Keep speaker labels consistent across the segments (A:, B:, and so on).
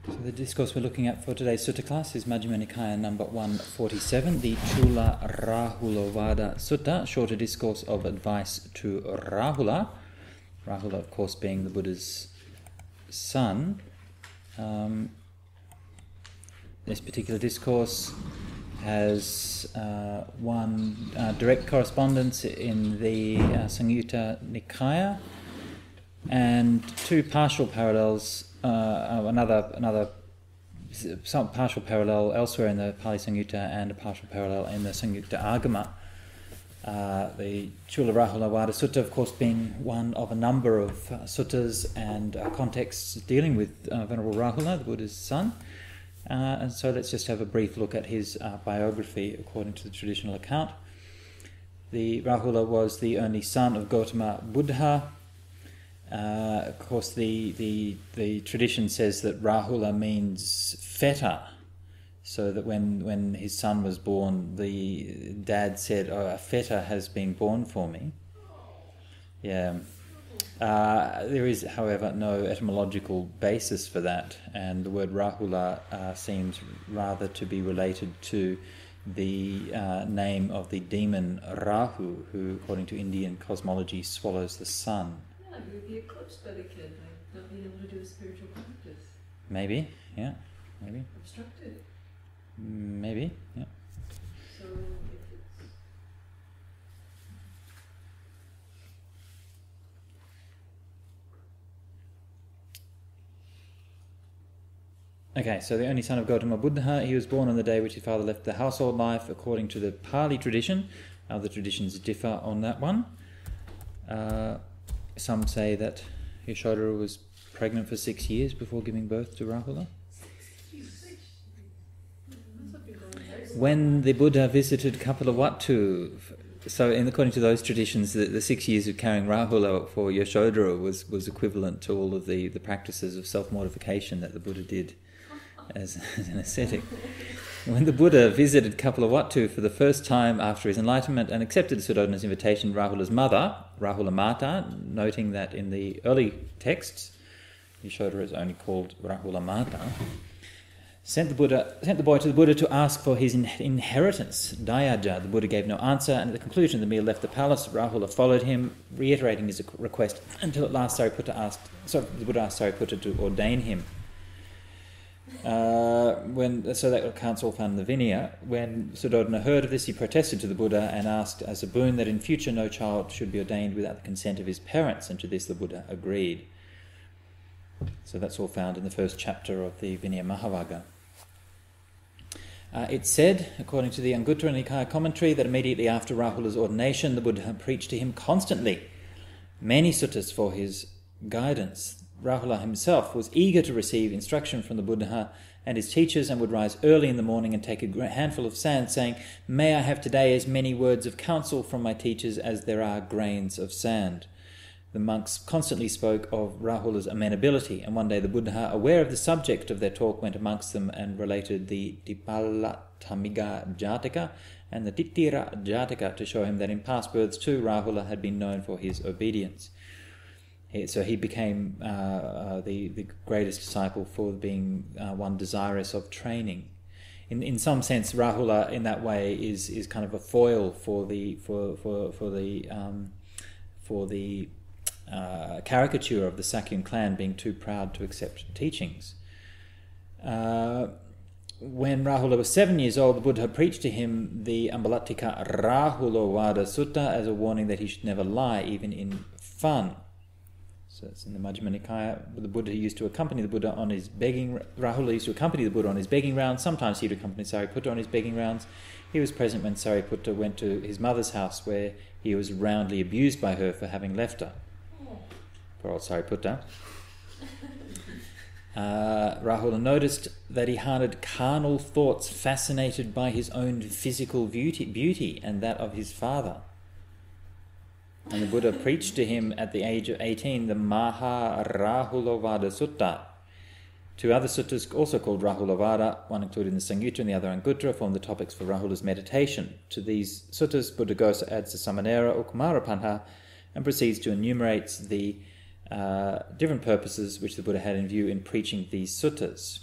A: So the discourse we're looking at for today's Sutta class is Majjhima Nikaya number 147, the Chula RahulovadaSutta, shorter discourse of advice to Rahula. Rahula, of course, being the Buddha's son. This particular discourse has one direct correspondence in the Samyutta Nikaya and two partial parallels. Some partial parallel elsewhere in the Pali Samyutta and a partial parallel in the Samyutta Agama. The Chula RahulovadaSutta, of course, being one of a number of suttas and contexts dealing with Venerable Rahula, the Buddha's son. And so let's just have a brief look at his biography according to the traditional account. The Rahula was the only son of Gautama Buddha. Of course, the tradition says that Rahula means fetter, so that when his son was born, the dad said, "Oh, a fetter has been born for me." Yeah. There is, however, no etymological basis for that, and the word Rahula seems rather to be related to the name of the demon Rahu, who, according to Indian cosmology, swallows the sun.
B: Yeah, you would be eclipsed by the kid, like not being able to do a spiritual practice.
A: Maybe, yeah, maybe.
B: Obstructed.
A: Maybe, yeah.
B: So if it's...
A: Okay, so the only son of Gautama Buddha, he was born on the day which his father left the household life, according to the Pali tradition. Other traditions differ on that one. Some say that Yashoda was pregnant for 6 years before giving birth to Rahula. When the Buddha visited Kapilavatthu, so according to those traditions, the 6 years of carrying Rahula for Yashoda was equivalent to all of the practices of self-mortification that the Buddha did as an ascetic. When the Buddha visited Kapilavatthu for the first time after his enlightenment and accepted Suddhodana's invitation, Rahula's mother, Rahula Mata, noting that in the early texts, Yashoda is only called Rahula Mata, sent the boy to the Buddha to ask for his inheritance, Dayaja. The Buddha gave no answer, and at the conclusion the meal left the palace. Rahula followed him, reiterating his request, until at last the Buddha asked Sariputta to ordain him. So that account's all found in the Vinaya. When Suddhodana heard of this, he protested to the Buddha and asked as a boon that in future no child should be ordained without the consent of his parents, and to this the Buddha agreed. So that's all found in the first chapter of the Vinaya Mahavagga. It's said, according to the Anguttara Nikaya commentary, that immediately after Rahula's ordination, the Buddha preached to him constantly many suttas for his guidance. Rahula himself was eager to receive instruction from the Buddha and his teachers, and would rise early in the morning and take a handful of sand, saying, "May I have today as many words of counsel from my teachers as there are grains of sand." The monks constantly spoke of Rahula's amenability, and one day the Buddha, aware of the subject of their talk, went amongst them and related the Dipalattamiga Jataka and the Tittira Jataka to show him that in past births too Rahula had been known for his obedience. So he became the greatest disciple for being one desirous of training. In some sense, Rahula in that way is kind of a foil for the caricature of the Sakyan clan being too proud to accept teachings. When Rahula was 7 years old, the Buddha preached to him the Ambalattika RahulovadaSutta as a warning that he should never lie, even in fun. So it's in the Majjhima Nikaya. The Buddha used to accompany the Buddha on his begging. Rahula used to accompany the Buddha on his begging rounds. Sometimes he would accompany Sariputta on his begging rounds. He was present when Sariputta went to his mother's house, where he was roundly abused by her for having left her. Poor old Sariputta. Rahula noticed that he harned carnal thoughts fascinated by his own physical beauty and that of his father. And the Buddha preached to him at the age of 18 the Maha RahulovadaSutta. Two other suttas, also called Rahulovada, one included in the Samyutta and the other Anguttara, form the topics for Rahula's meditation. To these suttas, Buddhaghosa adds the Samanera or Kumarapanha and proceeds to enumerate the different purposes which the Buddha had in view in preaching these suttas.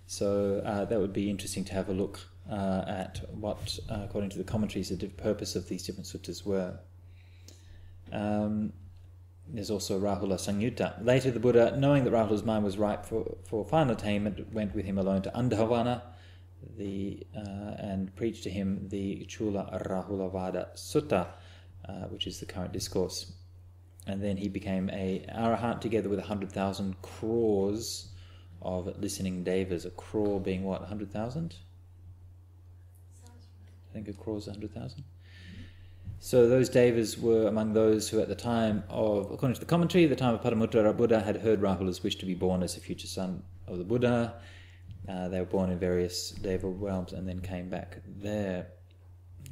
A: So that would be interesting to have a look at what, according to the commentaries, the purpose of these different suttas were. There's also Rahula Samyutta. Later the Buddha, knowing that Rahula's mind was ripe for final attainment, went with him alone to Andhavana and preached to him the Chula RahulovadaSutta, which is the current discourse. And then he became a arahant together with 100,000 crores of listening devas. A crore being what, 100,000? I think a crore is 100,000. So those devas were among those who at the time of, according to the commentary, the time of Paramutta Buddha had heard Rahula's wish to be born as a future son of the Buddha. They were born in various deva realms and then came back there.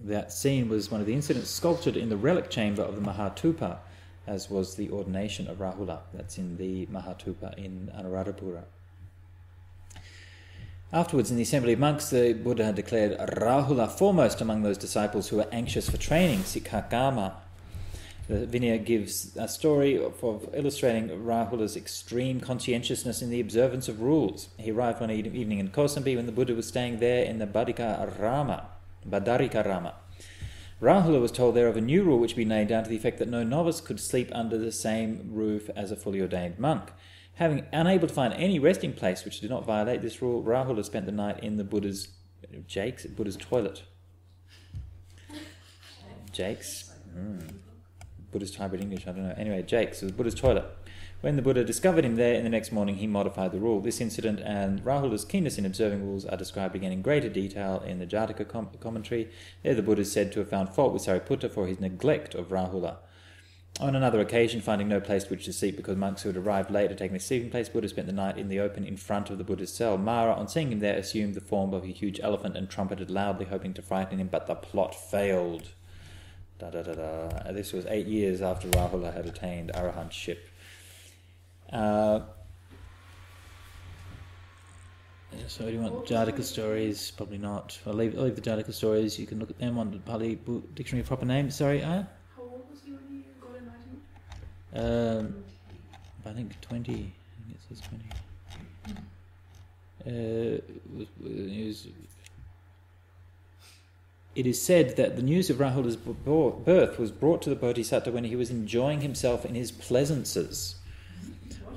A: That scene was one of the incidents sculptured in the relic chamber of the Mahatupa, as was the ordination of Rahula. That's in the Mahatupa in Anuradhapura. Afterwards, in the assembly of monks, the Buddha had declared Rahula foremost among those disciples who were anxious for training, Sikkhakarma. The Vinaya gives a story of illustrating Rahula's extreme conscientiousness in the observance of rules. He arrived one evening in Kosambi when the Buddha was staying there in the Badarika Rama. Rahula was told there of a new rule which had been laid down to the effect that no novice could sleep under the same roof as a fully ordained monk. Having unable to find any resting place which did not violate this rule, Rahula spent the night in the Buddha's toilet. Jake's? Buddhist hybrid English, I don't know. Anyway, Jake's, it was Buddha's toilet. When the Buddha discovered him there in the next morning, he modified the rule. This incident and Rahula's keenness in observing rules are described again in greater detail in the Jataka commentary. There the Buddha is said to have found fault with Sariputta for his neglect of Rahula. On another occasion, finding no place to which to sleep because monks who had arrived late had taken a sleeping place, Buddha spent the night in the open in front of the Buddha's cell. Mara, on seeing him there, assumed the form of a huge elephant and trumpeted loudly, hoping to frighten him, but the plot failed. This was 8 years after Rahula had attained arahantship. So do you want Jataka stories? Probably not. I'll leave the Jataka stories. You can look at them on the Pali Dictionary of Proper Names. Sorry, Aya?
B: How old was you when you got enlightened?
A: I think 20. I think it says 20. It is said that the news of Rahula's birth was brought to the Bodhisattva when he was enjoying himself in his pleasances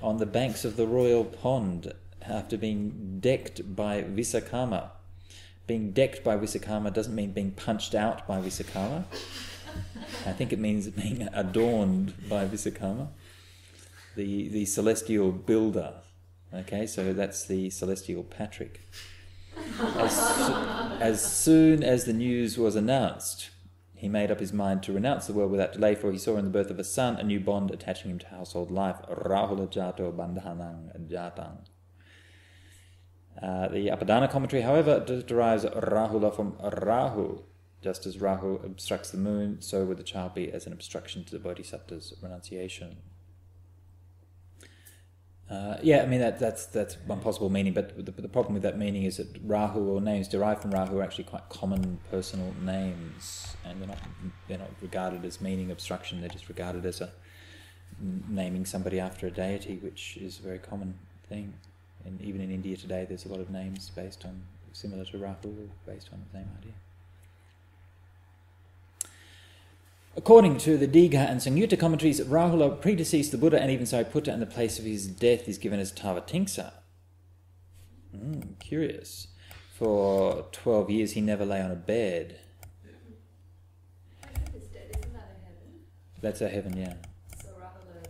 A: on the banks of the royal pond after being decked by Visakhama. Being decked by Visakhama doesn't mean being punched out by Visakhama. I think it means being adorned by Visakhama, the celestial builder. Okay, so that's the celestial Patrick. As soon as the news was announced, he made up his mind to renounce the world without delay, for he saw in the birth of a son a new bond attaching him to household life. Rahula Jato Bandhanang Jatang. The Apadana commentary, however, derives Rahula from Rahu. Just as Rahu obstructs the moon, so would the child be as an obstruction to the Bodhisattva's renunciation. That's one possible meaning, but the problem with that meaning is that Rahu, or names derived from Rahu, are actually quite common personal names, and they're not regarded as meaning obstruction. They're just regarded as naming somebody after a deity, which is a very common thing. And even in India today, there's a lot of names based on, similar to Rahu, based on the same idea. According to the Digha and Samyutta commentaries, Rahula predeceased the Buddha and even Sariputta, and the place of his death is given as Tavatimsa. Curious. For 12 years he never lay on a bed.
C: His dead, isn't that a heaven?
A: That's a heaven, yeah.
C: So Rahula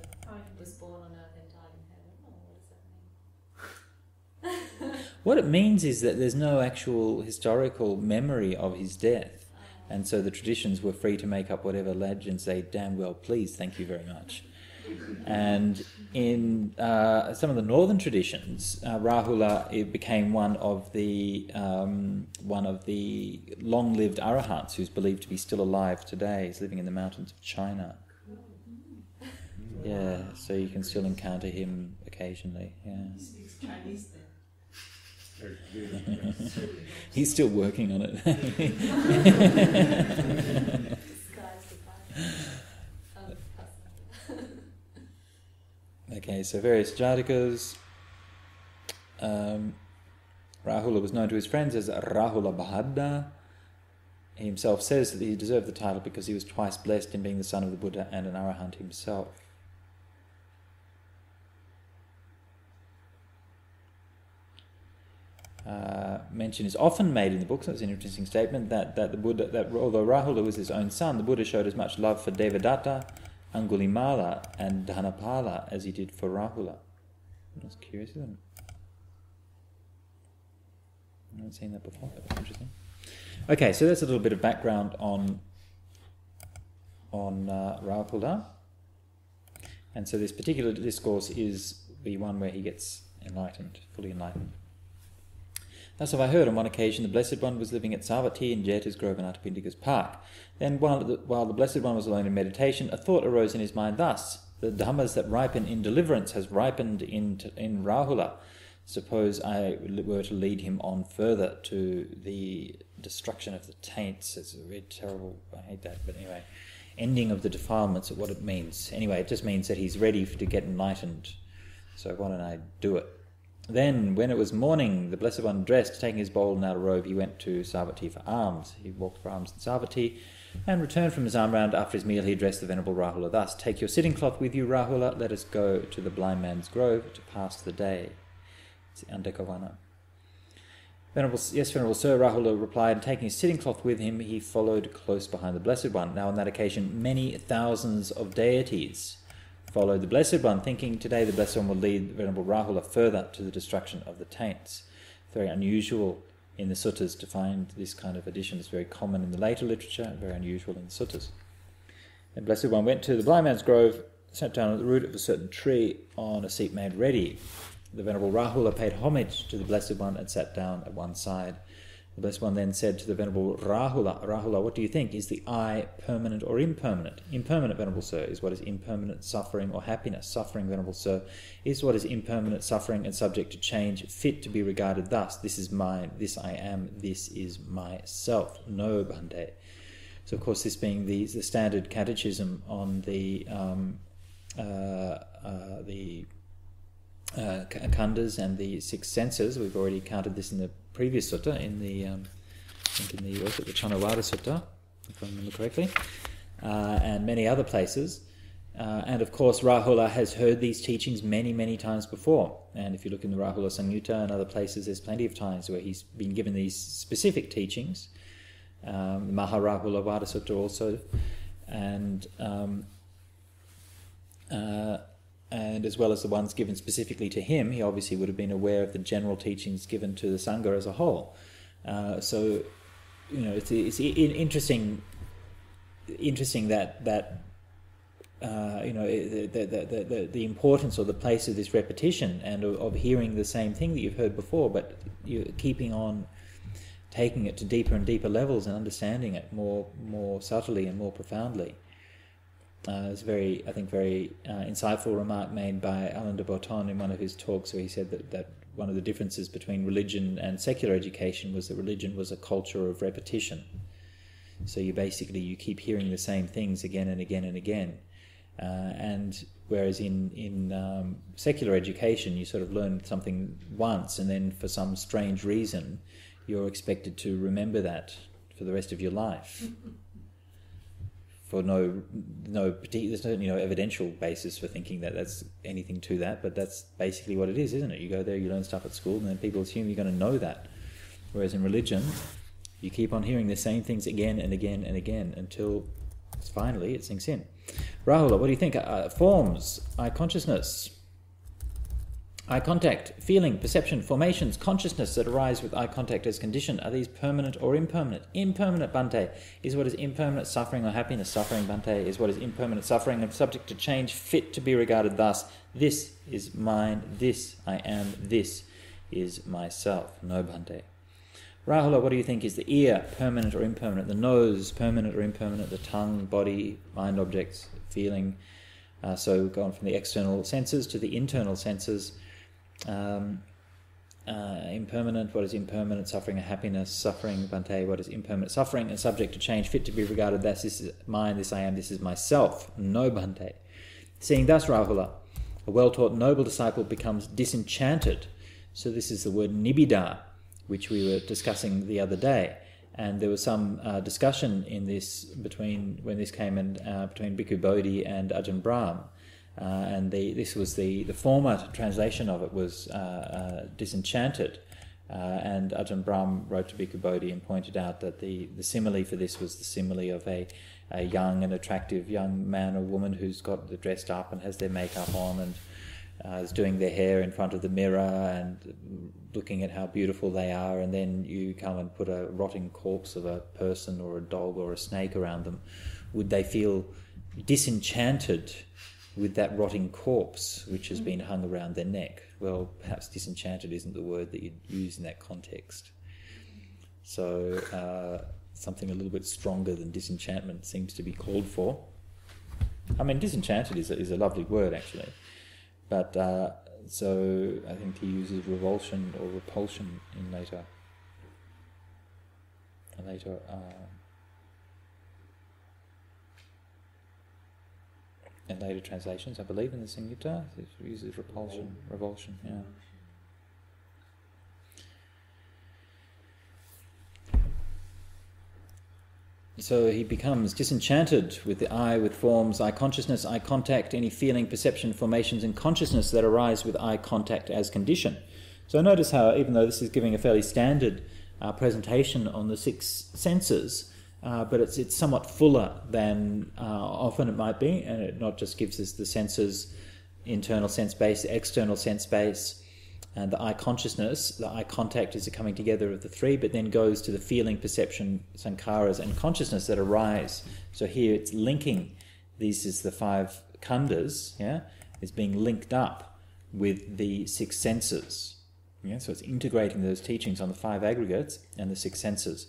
C: was born on earth and died in heaven? Or what does that mean?
A: What it means is that there's no actual historical memory of his death. And so the traditions were free to make up whatever legends they damn well pleased, thank you very much. And in some of the northern traditions, Rahula became one of the long-lived arahants who's believed to be still alive today. He's living in the mountains of China. Yeah, so you can still encounter him occasionally. Yeah.
B: He speaks Chinese then.
A: He's still working on it. Okay, so various Jatakas. Rahula was known to his friends as Rahulabhadda. He himself says that he deserved the title because he was twice blessed in being the son of the Buddha and an arahant himself. Mention is often made in the book, so it's an interesting statement, that the Buddha, that although Rahula was his own son, the Buddha showed as much love for Devadatta, Angulimala and Dhanapala as he did for Rahula. That's curious, isn't it? I haven't seen that before. That was interesting. Okay, so that's a little bit of background on Rahula. And so this particular discourse is the one where he gets enlightened, fully enlightened. Thus have I heard on one occasion the Blessed One was living at Savatthi in Jeta's Grove in Atapindika's Park. Then while the Blessed One was alone in meditation, a thought arose in his mind thus: the dhammas that ripen in deliverance has ripened in Rahula. Suppose I were to lead him on further to the destruction of the taints. It's a very terrible, I hate that, but anyway, ending of the defilements is what it means. Anyway, it just means that he's ready to get enlightened. So why don't I do it? Then, when it was morning, the Blessed One dressed, taking his bowl and outer robe, he went to Savatthi for alms. He walked for alms in Savatthi, and returned from his arm round. After his meal, he addressed the Venerable Rahula thus: "Take your sitting cloth with you, Rahula. Let us go to the blind man's grove to pass the day." It's the Andekawana. Venerable Sir, Rahula replied, and taking his sitting cloth with him, he followed close behind the Blessed One. Now on that occasion, many thousands of deities followed the Blessed One, thinking today the Blessed One will lead the Venerable Rahula further to the destruction of the taints. Very unusual in the suttas to find this kind of addition. It's very common in the later literature, very unusual in the suttas. The Blessed One went to the blind man's grove, sat down at the root of a certain tree on a seat made ready. The Venerable Rahula paid homage to the Blessed One and sat down at one side. The Blessed One then said to the Venerable Rahula, "Rahula, what do you think? Is the I permanent or impermanent?" "Impermanent, Venerable Sir, is what is impermanent suffering or happiness. Suffering, Venerable Sir, is what is impermanent suffering and subject to change, fit to be regarded thus: this is mine, this I am, this is myself. No, Bhante." So, of course, this being the standard catechism on the khandhas and the six senses. We've already counted this in the previous sutta, in the Chanavada Sutta, if I remember correctly, and many other places. And of course, Rahula has heard these teachings many, many times before. And if you look in the Rahula Samyutta and other places, there's plenty of times where he's been given these specific teachings. The RahulovadaSutta also, and as well as the ones given specifically to him, he obviously would have been aware of the general teachings given to the Sangha as a whole. So, it's interesting that the importance or the place of this repetition and of hearing the same thing that you've heard before, but you're keeping on taking it to deeper and deeper levels and understanding it more subtly and more profoundly. It's very insightful remark made by Alain de Botton in one of his talks, where he said that one of the differences between religion and secular education was that religion was a culture of repetition. So you keep hearing the same things again and again and again. And whereas in secular education, you sort of learn something once, and then for some strange reason, you're expected to remember that for the rest of your life. For no particular, there's no evidential basis for thinking that that's anything to that, but that's basically what it is, isn't it? You go there, you learn stuff at school, and then people assume you're going to know that. Whereas in religion, you keep on hearing the same things again and again and again until finally it sinks in. Rahula, what do you think? Forms, eye consciousness, eye contact, feeling, perception, formations, consciousness that arise with eye contact as condition, are these permanent or impermanent? Impermanent, Bhante, is what is impermanent suffering or happiness. Suffering, Bhante, is what is impermanent suffering and subject to change, fit to be regarded thus: this is mine, this I am, this is myself. No, Bhante. Rahula, what do you think? Is the ear permanent or impermanent? The nose permanent or impermanent? The tongue, body, mind objects, feeling. So going from the external senses to the internal senses. Impermanent, what is impermanent? Suffering and happiness. Suffering, Bhante, what is impermanent? Suffering and subject to change, fit to be regarded thus: this is mine, this I am, this is myself. No, Bhante. Seeing thus, Rahula, a well-taught noble disciple becomes disenchanted. So this is the word nibbida, which we were discussing the other day. And there was some discussion in this when this came in between Bhikkhu Bodhi and Ajahn Brahm. And this was the former translation of it was disenchanted. And Ajahn Brahm wrote to Bhikkhu Bodhi and pointed out that the simile for this was the simile of a young and attractive young man or woman who's got dressed up and has their makeup on and is doing their hair in front of the mirror and looking at how beautiful they are, and then you come and put a rotting corpse of a person or a dog or a snake around them. Would they feel disenchanted with that rotting corpse which has been hung around their neck? Well, perhaps disenchanted isn't the word that you'd use in that context. So something a little bit stronger than disenchantment seems to be called for. I mean, disenchanted is a lovely word, actually. But so I think he uses revulsion or repulsion in later translations. I believe in the Samyutta it uses revulsion. Yeah. So he becomes disenchanted with the eye, with forms, eye consciousness, eye contact, any feeling, perception, formations and consciousness that arise with eye contact as condition. So notice how, even though this is giving a fairly standard presentation on the six senses, but it's somewhat fuller than often it might be, and it not just gives us the senses, internal sense base, external sense base, and the eye consciousness, the eye contact is a coming together of the three, but then goes to the feeling, perception, sankharas, and consciousness that arise. So here it's linking, these is the five khandhas, yeah, is being linked up with the six senses. Yeah, so it's integrating those teachings on the five aggregates and the six senses.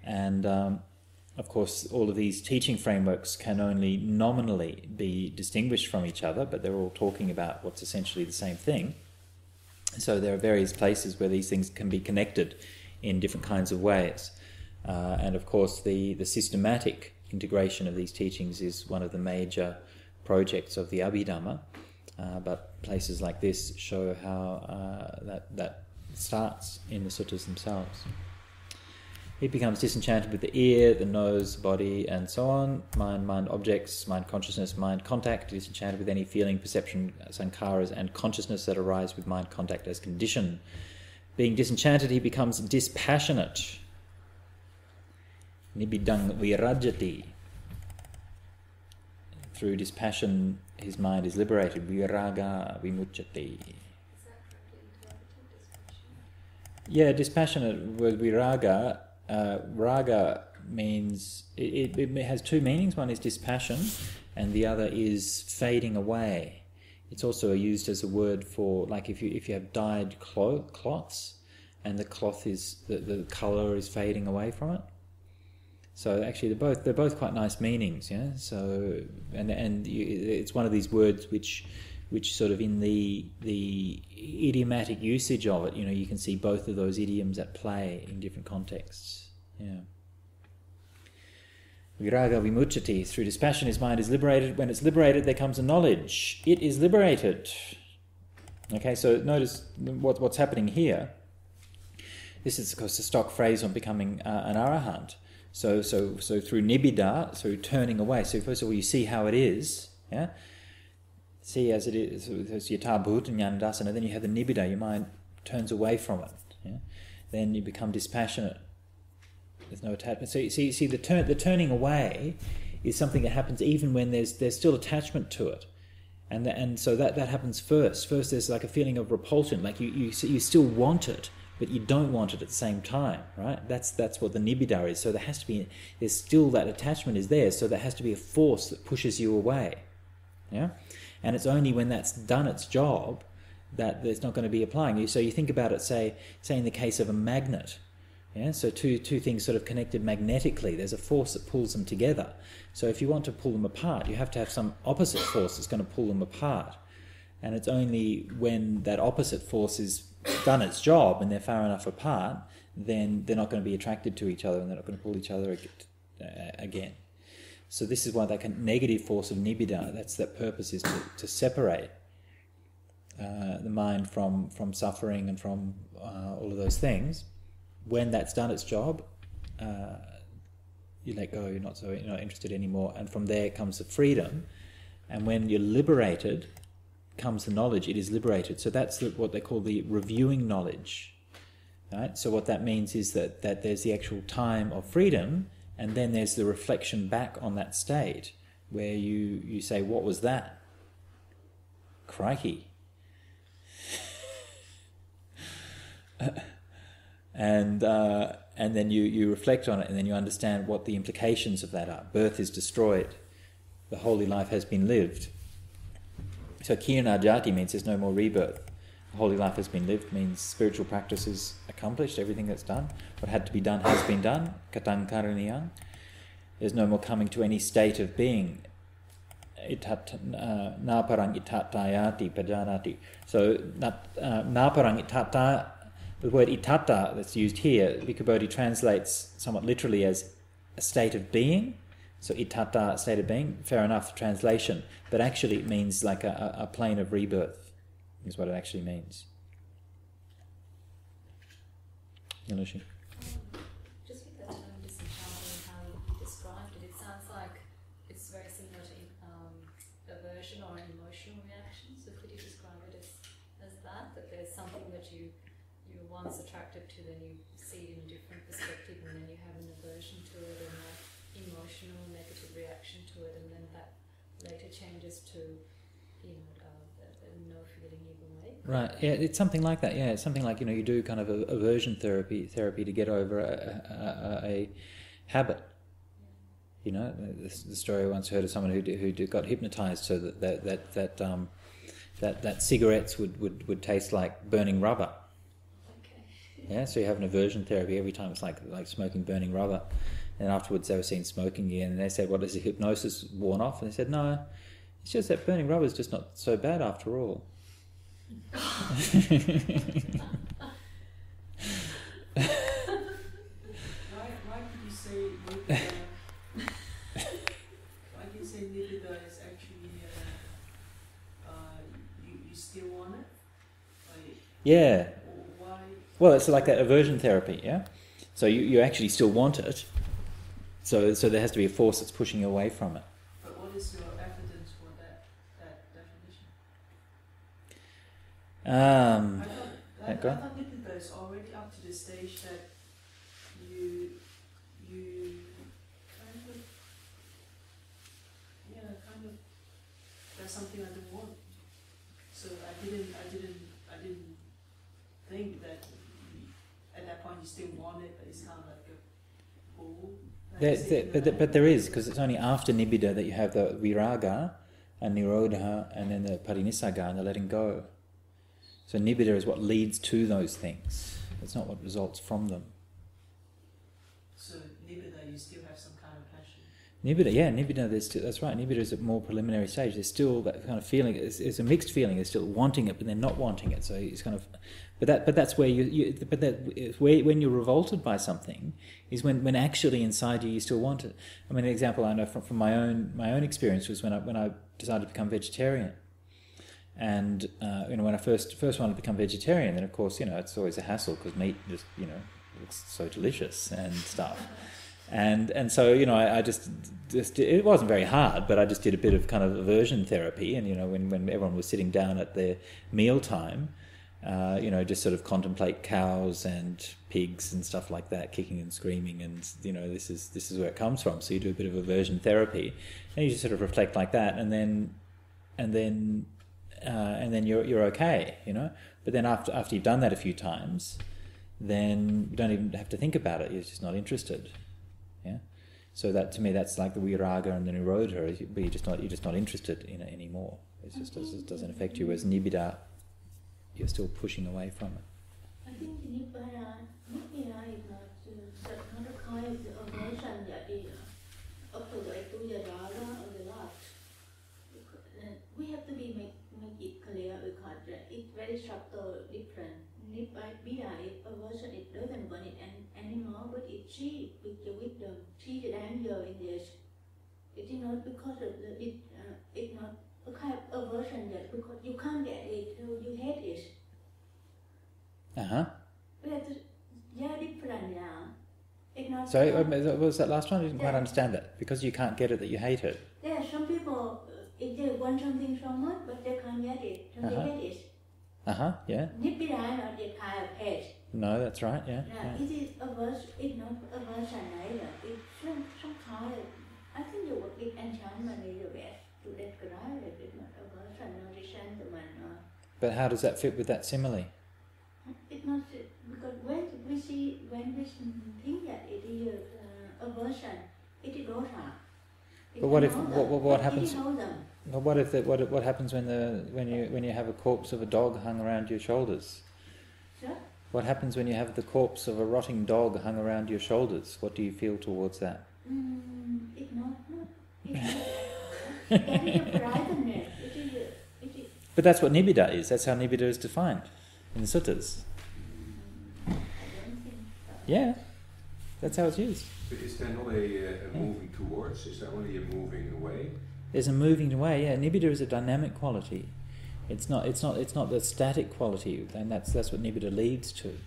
A: And of course, all of these teaching frameworks can only nominally be distinguished from each other, but they're all talking about what's essentially the same thing. So there are various places where these things can be connected in different kinds of ways. And of course the systematic integration of these teachings is one of the major projects of the Abhidhamma. But places like this show how that starts in the suttas themselves. He becomes disenchanted with the ear, the nose, body, and so on. Mind objects, mind consciousness, mind contact. Disenchanted with any feeling, perception, sankharas, and consciousness that arise with mind contact as condition. Being disenchanted, he becomes dispassionate. Nibbidang virajati. Through dispassion, his mind is liberated. Viraga vimuchyati. Yeah, dispassionate word viraga. Raga means it has two meanings. One is dispassion, and the other is fading away. It's also used as a word for, like, if you have dyed cloths, and the cloth is the color is fading away from it. So actually, they're both quite nice meanings. Yeah. So it's one of these words which sort of in the idiomatic usage of it, you can see both of those idioms at play in different contexts. Yeah. Viraga vimuchyati. Through dispassion, his mind is liberated. When it's liberated, there comes a knowledge. It is liberated. Okay, so notice what's happening here. This is, of course, the stock phrase on becoming an arahant. So through nibbida, through turning away. So first of all, you see how it is. Yeah. See as it is. So there's yatha bhuta jnanadasana. Then you have the nibbida. Your mind turns away from it. Yeah? Then you become dispassionate. There's no attachment. So you see the turning away is something that happens even when there's still attachment to it, and so that happens first. First, there's like a feeling of repulsion, like you still want it, but you don't want it at the same time, right? That's what the nibbida is. So there's still that attachment is there. So there has to be a force that pushes you away, yeah. And it's only when that's done its job that there's not going to be applying you. So you think about it, say in the case of a magnet. Yeah, so two things sort of connected magnetically. There's a force that pulls them together. So if you want to pull them apart, you have to have some opposite force that's going to pull them apart. And it's only when that opposite force is done its job and they're far enough apart, then they're not going to be attracted to each other and they're not going to pull each other again. So this is why that negative force of nibbida, that purpose is to separate the mind from suffering and from all of those things. when that's done its job, you let go. You're not interested anymore, and from there comes the freedom. And when you're liberated, comes the knowledge. It is liberated. So that's what they call the reviewing knowledge. Right? So what that means is that there's the actual time of freedom, and then there's the reflection back on that state where you say, what was that? Crikey. And then you reflect on it, and then you understand what the implications of that are. Birth is destroyed. The holy life has been lived. So kirna jati means there's no more rebirth. The holy life has been lived means spiritual practice is accomplished, everything that's done. What had to be done has been done. Katang karaniyang. There's no more coming to any state of being. Naparang itatayati pajanati. So naparang itata, the word itata that's used here, Bhikkhu translates somewhat literally as a state of being. So itata, state of being, fair enough translation, but actually it means like a plane of rebirth, is what it actually means. Yalushi?
C: Just with that term disenchanting, how you described it, it sounds like it's very similar to aversion or an emotional reaction. So could you describe it as that there's something that you were once attracted to, then you see it in a different perspective, and then you have an aversion to it, and emotional negative reaction to it, and then that later changes to no feeling either way.
A: Right. Yeah, it's something like that. Yeah, it's something like you do kind of aversion therapy to get over a habit. Yeah. The story I once heard of someone who got hypnotized so that cigarettes would taste like burning rubber.
C: Okay.
A: Yeah. So you have an aversion therapy every time. It's like smoking burning rubber. And afterwards they were seen smoking again, and they said, well, is the hypnosis worn off? And they said, no, it's just that burning rubber is just not so bad after all.
B: Why did you say nibbida? Why did you say nibbida is actually you still want it?
A: Yeah.
B: Why?
A: Well, it's like that aversion therapy, yeah? So you actually still want it. So there has to be a force that's pushing you away from it.
B: But what is your evidence for that definition? I thought nibbida is already up to the stage that you kind of that's something I don't want. So I didn't think that at that point you still want it, but it's kind of like a pull.
A: But there is, because it's only after nibbida that you have the viraga and nirodha and then the parinissagga and the letting go. So nibbida is what leads to those things. It's not what results from them.
B: So nibbida, you still have some kind of passion.
A: Nibbida. That's right. Nibbida is a more preliminary stage. There's still that kind of feeling. It's a mixed feeling. There's still wanting it, but then not wanting it. So it's kind of, but that's where when you're revolted by something is when actually inside you still want it. I mean, an example I know from my own experience was when I decided to become vegetarian. And when I first wanted to become vegetarian, then of course it's always a hassle because meat just looks so delicious and stuff. And so I just it wasn't very hard, but I just did a bit of kind of aversion therapy. And when everyone was sitting down at their meal time, just sort of contemplate cows and pigs and stuff like that, kicking and screaming, and this is where it comes from. So you do a bit of aversion therapy, and you just sort of reflect like that, and then you're okay, But then after you've done that a few times, then you don't even have to think about it. You're just not interested. Yeah. So that to me, that's like the viraga and the nirodha. But you're just not interested in it anymore. It doesn't affect you. Whereas nibbida, you're still pushing away from it.
D: I think nibbida is not a kind of emotion that is opposite to the raga or the lust. We have to make it clear because it's very subtle different. Nibbida is aversion, it doesn't want it anymore, but it's she with the wisdom, she the anger in this. It is not because of it's not a kind of aversion that because you can't get it, so you hate it.
A: Uh-huh.
D: But different.
A: Sorry, what was that last one? I didn't quite understand that. Because you can't get it, that you hate it.
D: There are some people, if they want something so much, but they can't get it, so they hate it.
A: Yeah.
D: Nibbida is not the kind of hate.
A: No, that's right, yeah.
D: It is it's not aversion either. It's some kind of, I think the word enchantment is the best to describe it. It's not aversion, not resentment.
A: But how does that fit with that simile?
D: It's not, because when we think that it is aversion, it is dosa.
A: But what happens?
D: But
A: What happens when you have a corpse of a dog hung around your shoulders?
D: Sure?
A: What happens when you have the corpse of a rotting dog hung around your shoulders? What do you feel towards that?
D: It's not. That is a brightness. It is.
A: But that's what nibbida is. That's how nibbida is defined in the suttas.
D: I don't think so.
A: Yeah, that's how it's used.
E: But is there not a moving towards? Is there only a moving away?
A: There's a moving away. Yeah, nibbida is a dynamic quality. It's not the static quality, and that's what nibbida leads to.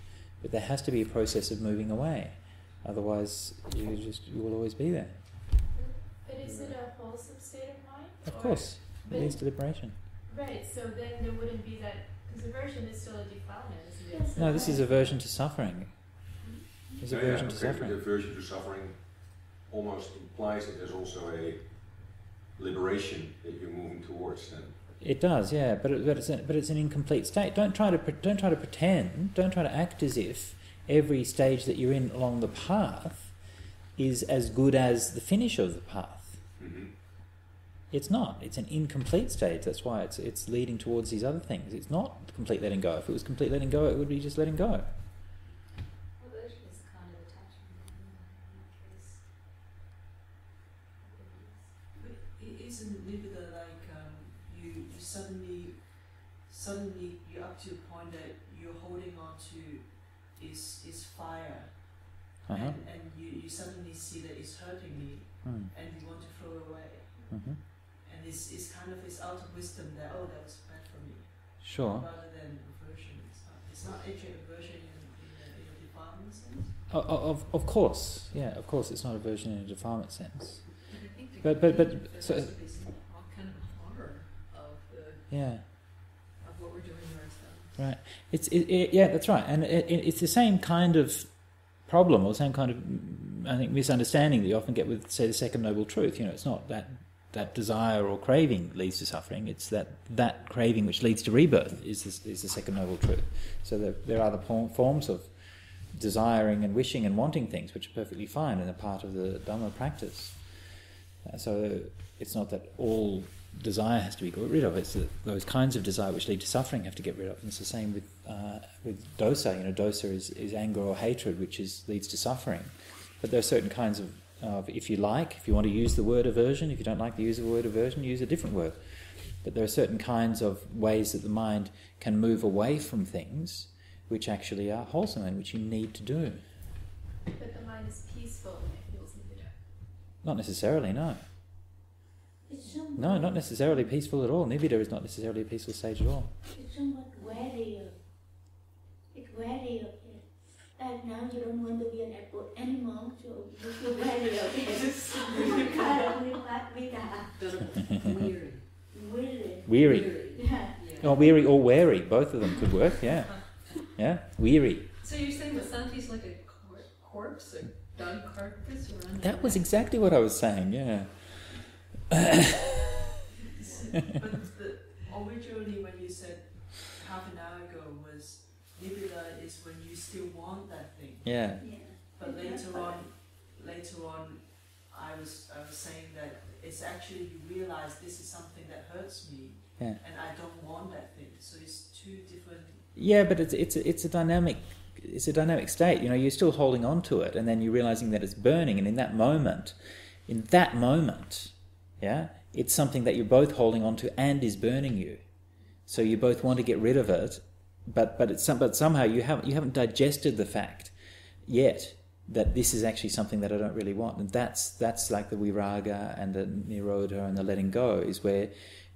A: But there has to be a process of moving away. Otherwise, you will always be there.
F: But is it a wholesome state of mind?
A: Of course, it leads to liberation.
F: Right. So then there wouldn't be that, because aversion is still a defilement, isn't it?
A: No, this is aversion to suffering. It's aversion to suffering.
E: But aversion to suffering almost implies that there's also a liberation that you're moving towards. Then
A: it does, yeah, but it's an incomplete state. Don't try to pretend. Don't try to act as if every stage that you're in along the path is as good as the finish of the path.
E: Mm-hmm.
A: It's not. It's an incomplete stage. That's why it's leading towards these other things. It's not complete letting go. If it was complete letting go, it would be just letting go.
C: Aversion is kind of attachment in that case.
B: Isn't nibbida like you suddenly you're up to a point that you're holding on to is fire, and you suddenly see that it's hurting me, and you want to throw it away, and it's kind of this out of wisdom that that was bad for me.
A: Sure.
B: Rather than aversion, it's not actually aversion in a defilement sense.
A: Of course, yeah. Of course, it's not aversion in a defilement sense.
G: But
A: so
G: there has to be some kind of horror of what we're doing to ourselves.
A: Right. Yeah, that's right, and it's the same kind of problem or the same kind of, I think, misunderstanding that you often get with, say, the second noble truth. It's not that desire or craving leads to suffering. It's that craving which leads to rebirth is the second noble truth. So there are other forms of desiring and wishing and wanting things which are perfectly fine and are part of the Dhamma practice. So it's not that all desire has to be got rid of. It's that those kinds of desire which lead to suffering have to get rid of. And it's the same with dosa. Dosa is anger or hatred, which leads to suffering. But there are certain kinds of if you want to use the word aversion, if you don't like to use the word aversion, use a different word. But there are certain kinds of ways that the mind can move away from things which actually are wholesome and which you need to do.
F: But the mind is peaceful when it feels nibbida.
A: Not necessarily, no.
D: It's
A: Not necessarily peaceful at all. Nibbida is not necessarily a peaceful stage at all.
D: It's somewhat wary. It's wary of it. Like now you don't want to be an airport anymore, so you feel wary of it. Kind of
A: Weary.
D: Yeah.
A: Oh, weary or wary. Both of them could work, yeah. Yeah, weary.
G: So you're saying Vasanti's like a corpse, a dog carcass?
A: That was exactly what I was saying, yeah.
B: But originally when you said half an hour ago was nibbida is when you still want that thing.
A: Yeah.
B: But later on I was saying that it's actually you realize this is something that hurts me, and I don't want that thing. So it's two different.
A: Yeah, but it's a dynamic state. You're still holding on to it, and then you're realizing that it's burning, and in that moment, yeah, it's something that you're both holding on to and is burning you. So you both want to get rid of it, but somehow you haven't digested the fact yet that this is actually something that I don't really want. And that's like the viraga and the nirodha and the letting go is where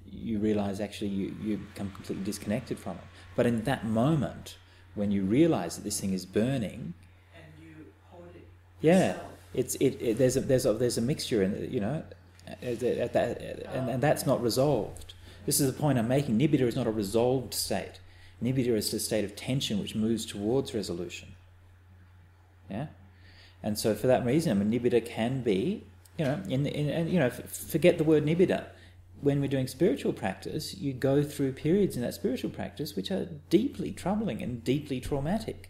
A: you realize actually you become completely disconnected from it. But in that moment, when you realize that this thing is burning,
B: and you hold it,
A: Yeah,
B: itself.
A: there's a mixture in it, you know, and that's not resolved. This is the point I'm making. Nibbida is not a resolved state. Nibbida is a state of tension which moves towards resolution. Yeah, and so for that reason, I mean, nibbida can be, you know, forget the word nibbida. When we're doing spiritual practice, you go through periods in that spiritual practice which are deeply troubling and deeply traumatic.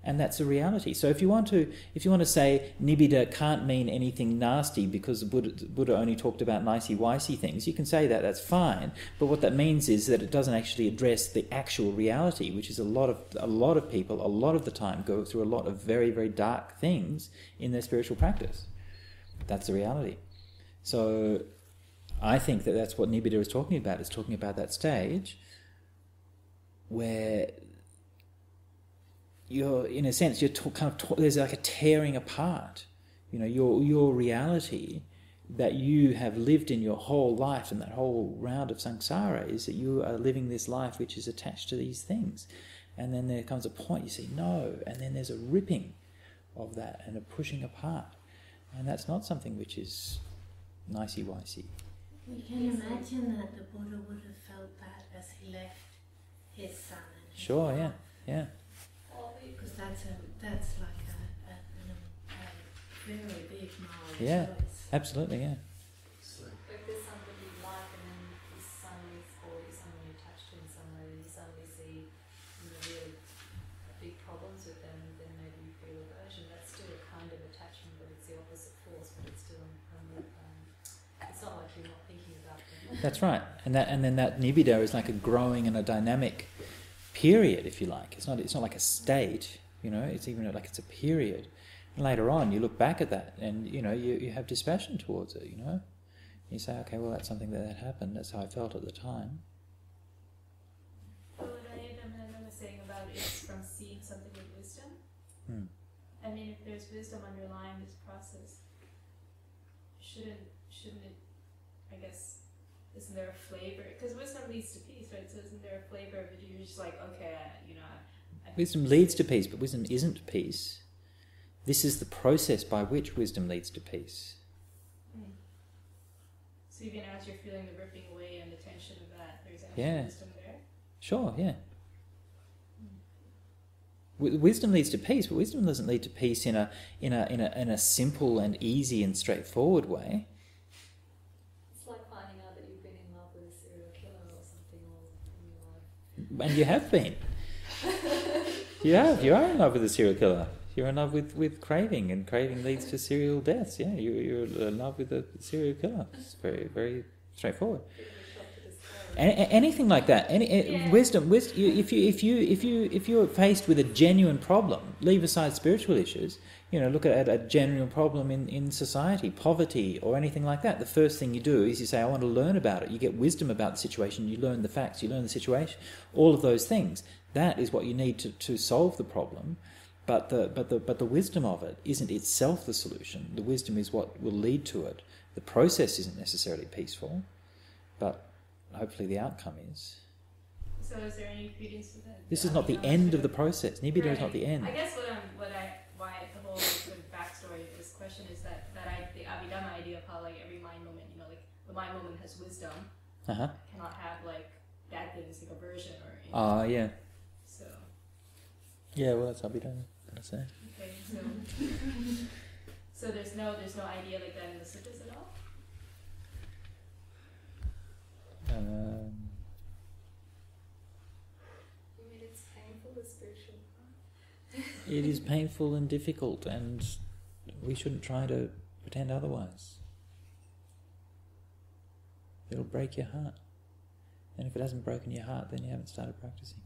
A: And that's a reality. So if you want to say nibbida can't mean anything nasty because Buddha only talked about nicey-wicey things, you can say that, that's fine. But what that means is that it doesn't actually address the actual reality, which is a lot of people, a lot of the time, go through a lot of very, very dark things in their spiritual practice. That's the reality. So I think that that's what nibbida is talking about. It's talking about that stage where you're, in a sense, there's like a tearing apart. You know, your reality that you have lived in your whole life and that whole round of samsara is that you are living this life which is attached to these things. And then there comes a point you say no, and then there's a ripping of that and a pushing apart. And that's not something which is nicey-wicey.
D: We can imagine that the Buddha would have felt that as he left his son and his
A: Sure,
D: mom.
A: yeah.
D: Because that's like a very big moral
A: Yeah,
D: choice.
A: absolutely, yeah.
C: Like there's somebody you like and then you suddenly, or you suddenly attached to in some way and you suddenly see, you know, really big problems with them, then maybe you feel aversion. That's still a kind of attachment, but it's the opposite force, but it's still it's not like you're not thinking about them.
A: That's right. And then that nibbida is like a growing and a dynamic period, if you like. It's not like a state, you know, it's even like it's a period. And later on you look back at that and, you know, you have dispassion towards it, you know. You say, okay, well, that's something that happened, that's how I felt at the time.
F: Well, what I was saying about it is from seeing something with wisdom. I mean, if there's wisdom underlying this process, shouldn't it, I guess, isn't there a flavor? Because wisdom leads to peace, right? So isn't there a flavor of it? You're just like, okay,
A: Wisdom leads to peace, but wisdom isn't peace. This is the process by which wisdom leads to peace.
F: So even as you're feeling the ripping away and the tension of that, there's actually wisdom there?
A: Sure, yeah. Wisdom leads to peace, but wisdom doesn't lead to peace in a simple and easy and straightforward way.
C: It's like finding out that you've been in love with a serial killer or something all in your life.
A: And you have been. You are in love with a serial killer. You're in love with craving, and craving leads to serial deaths. Yeah, you're in love with a serial killer. It's very, very straightforward. Anything like that. Wisdom. If you're faced with a genuine problem, leave aside spiritual issues. You know, look at a genuine problem in society, poverty or anything like that. The first thing you do is you say, I want to learn about it. You get wisdom about the situation. You learn the facts. You learn the situation. All of those things. That is what you need to solve the problem. But the wisdom of it isn't itself the solution. The wisdom is what will lead to it. The process isn't necessarily peaceful, but hopefully the outcome is.
F: So is there any credence to that?
A: This is not the end of the process. Nibbida is not the end.
F: I guess why the whole sort of backstory of this question is the Abhidhamma idea of how like every mind moment, you know, like the mind moment has wisdom, cannot have like bad things like aversion or anything.
A: Yeah.
F: So.
A: Yeah, well, that's Abhidhamma. That's it.
F: Okay, so there's no idea like that in the suttas at all.
C: You mean it's painful, the spiritual part?
A: It is painful and difficult, and we shouldn't try to pretend otherwise. It'll break your heart. And if it hasn't broken your heart, then you haven't started practicing.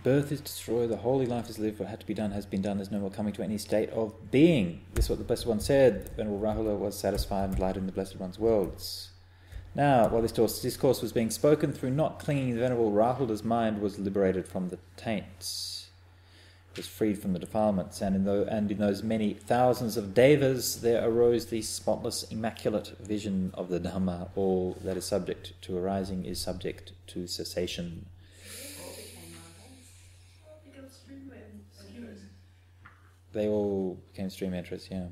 A: Birth is destroyed, the holy life is lived, what had to be done has been done, there's no more coming to any state of being. This is what the Blessed One said. Venerable Rahula was satisfied and delighted in the Blessed One's worlds. Now, while this discourse was being spoken, through not clinging, the Venerable Rahula's mind was liberated from the taints. was freed from the defilements, and in those many thousands of devas there arose the spotless, immaculate vision of the Dhamma. All that is subject to arising is subject to cessation. They all became stream entrants, yeah.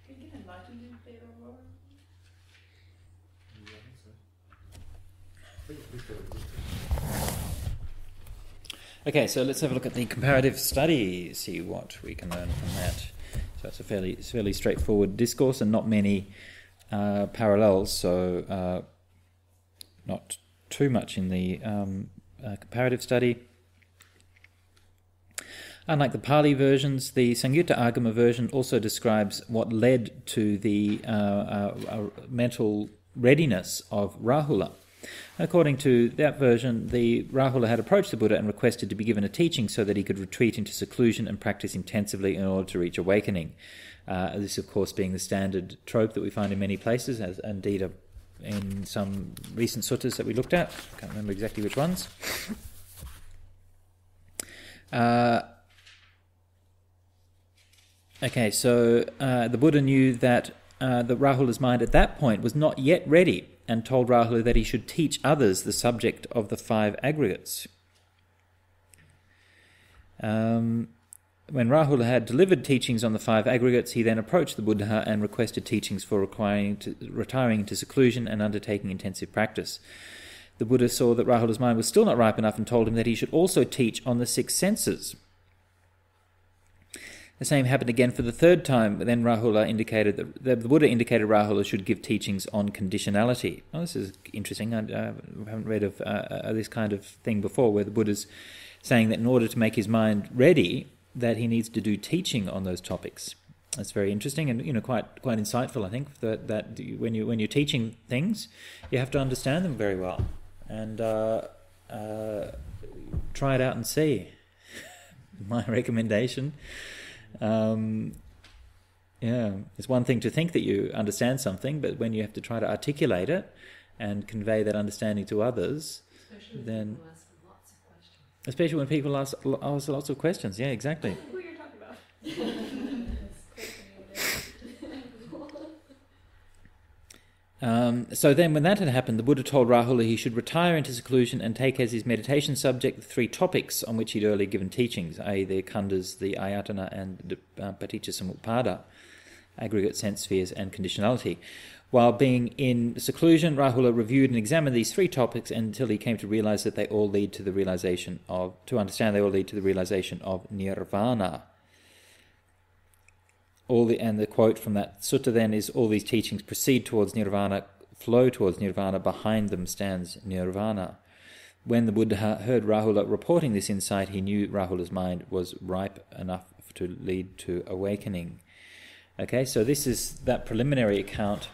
G: Can you get enlightened if they are wrong?
A: Okay, so let's have a look at the comparative study, see what we can learn from that. So it's a fairly straightforward discourse and not many parallels, so not too much in the comparative study. Unlike the Pali versions, the Samyutta Agama version also describes what led to the mental readiness of Rahula. According to that version, the Rahula had approached the Buddha and requested to be given a teaching so that he could retreat into seclusion and practice intensively in order to reach awakening. This, of course, being the standard trope that we find in many places, as indeed in some recent suttas that we looked at. I can't remember exactly which ones. Okay, so the Buddha knew that the Rahula's mind at that point was not yet ready, and told Rahula that he should teach others the subject of the 5 aggregates. When Rahula had delivered teachings on the 5 aggregates, he then approached the Buddha and requested teachings for retiring into seclusion and undertaking intensive practice. The Buddha saw that Rahula's mind was still not ripe enough and told him that he should also teach on the 6 senses. The same happened again for the 3rd time. Then Rahula indicated that the Buddha indicated Rahula should give teachings on conditionality. Oh, this is interesting. I haven't read of this kind of thing before, where the Buddha's saying that in order to make his mind ready, that he needs to do teaching on those topics. That's very interesting and quite insightful. I think that when you're teaching things, you have to understand them very well and try it out and see. My recommendation. It's one thing to think that you understand something, but when you have to try to articulate it and convey that understanding to others, especially when people ask lots of questions. Yeah, exactly.
G: Who are you talking about?
A: So then when that had happened, the Buddha told Rahula he should retire into seclusion and take as his meditation subject the 3 topics on which he'd earlier given teachings, i.e. the khandhas, the ayatana, and the paticcasamuppada, aggregate sense spheres, and conditionality. While being in seclusion, Rahula reviewed and examined these 3 topics until he came to realize that they all lead to the realization of nirvana. And the quote from that sutta then is, all these teachings proceed towards nirvana, flow towards nirvana, behind them stands nirvana. When the Buddha heard Rahula reporting this insight, he knew Rahula's mind was ripe enough to lead to awakening. Okay, so this is that preliminary account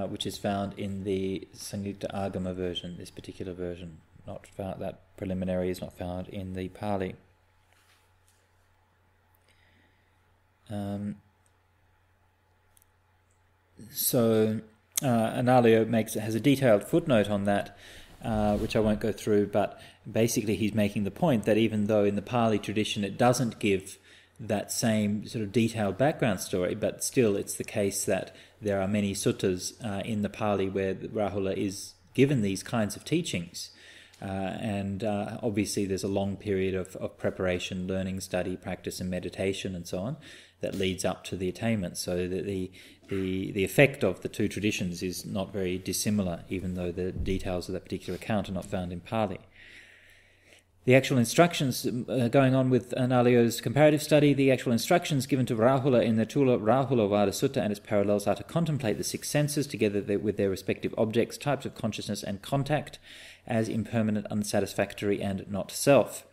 A: which is found in the Samyutta Agama version, this particular version. That preliminary is not found in the Pali. So Analayo has a detailed footnote on that, which I won't go through, but basically he's making the point that even though in the Pali tradition it doesn't give that same sort of detailed background story, but still it's the case that there are many suttas in the Pali where Rahula is given these kinds of teachings. And obviously there's a long period of preparation, learning, study, practice and meditation and so on that leads up to the attainment, so that the effect of the 2 traditions is not very dissimilar, even though the details of that particular account are not found in Pali. The actual instructions, going on with Analayo's comparative study, the actual instructions given to Rahula in the RahulovadaSutta and its parallels are to contemplate the 6 senses together with their respective objects, types of consciousness and contact as impermanent, unsatisfactory and not self.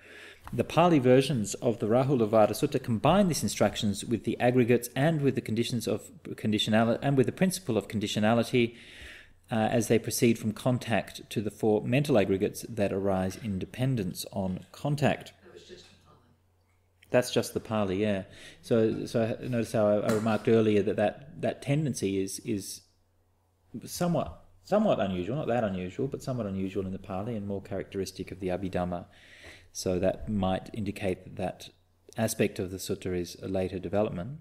A: The Pali versions of the RahulovadaSutta combine these instructions with the aggregates and with the conditions of conditionality and with the principle of conditionality as they proceed from contact to the 4 mental aggregates that arise in dependence on contact.
B: That was just the Pali.
A: That's just the Pali, yeah. So notice how I remarked earlier that tendency is somewhat unusual, not that unusual, but somewhat unusual in the Pali and more characteristic of the Abhidhamma So that might indicate that aspect of the sutta is a later development.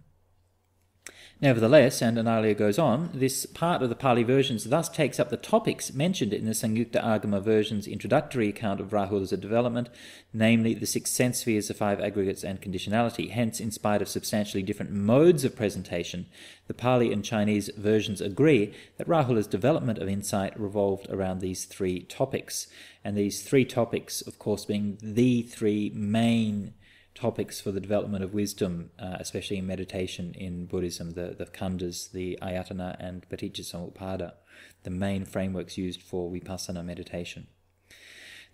A: Nevertheless, and Analia goes on, this part of the Pali versions thus takes up the topics mentioned in the Samyukta Agama version's introductory account of Rahula's development, namely the 6 sense spheres, the 5 aggregates, and conditionality. Hence, in spite of substantially different modes of presentation, the Pali and Chinese versions agree that Rahula's development of insight revolved around these 3 topics. And these 3 topics, of course, being the 3 main topics for the development of wisdom, especially in meditation in Buddhism, the khandhas, the ayatana and paticcasamuppada, the main frameworks used for vipassana meditation.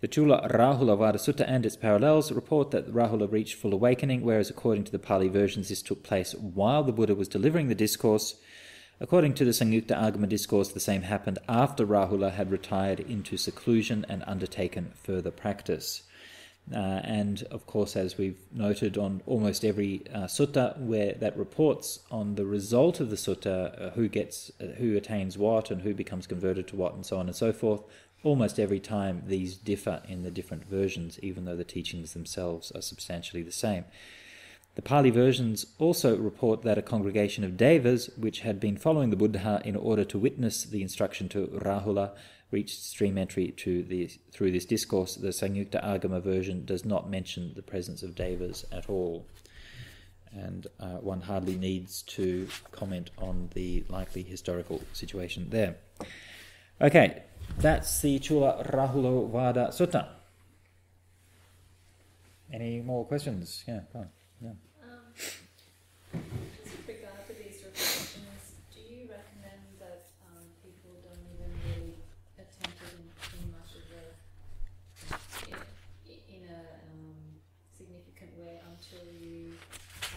A: The Chula RahulovadaSutta and its parallels report that Rahula reached full awakening, whereas according to the Pali versions this took place while the Buddha was delivering the discourse. According to the Samyukta Agama discourse, the same happened after Rahula had retired into seclusion and undertaken further practice. And of course, as we've noted on almost every sutta where that reports on the result of the sutta, who attains what and who becomes converted to what and so on and so forth, almost every time these differ in the different versions, even though the teachings themselves are substantially the same. The Pali versions also report that a congregation of devas, which had been following the Buddha in order to witness the instruction to Rahula, reached stream entry through this discourse. The Samyukta Agama version does not mention the presence of devas at all. And one hardly needs to comment on the likely historical situation there. Okay, that's the Chula RahulovadaSutta. Any more questions? Yeah, go on. Yeah.
C: Just with regard to these reflections, do you recommend that people don't even really attempt it in much of in a significant way until you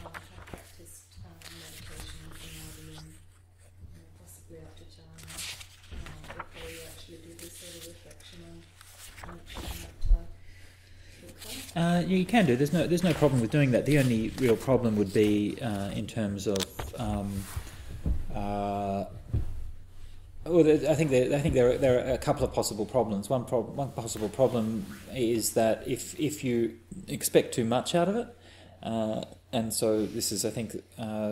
C: have practiced meditation, samadhi, and possibly up to jhana, before you actually do this sort of reflection on anatta?
A: You can do. There's no problem with doing that. The only real problem would be in terms of. I think there are a couple of possible problems. One possible problem is that if you expect too much out of it, and so this is, I think,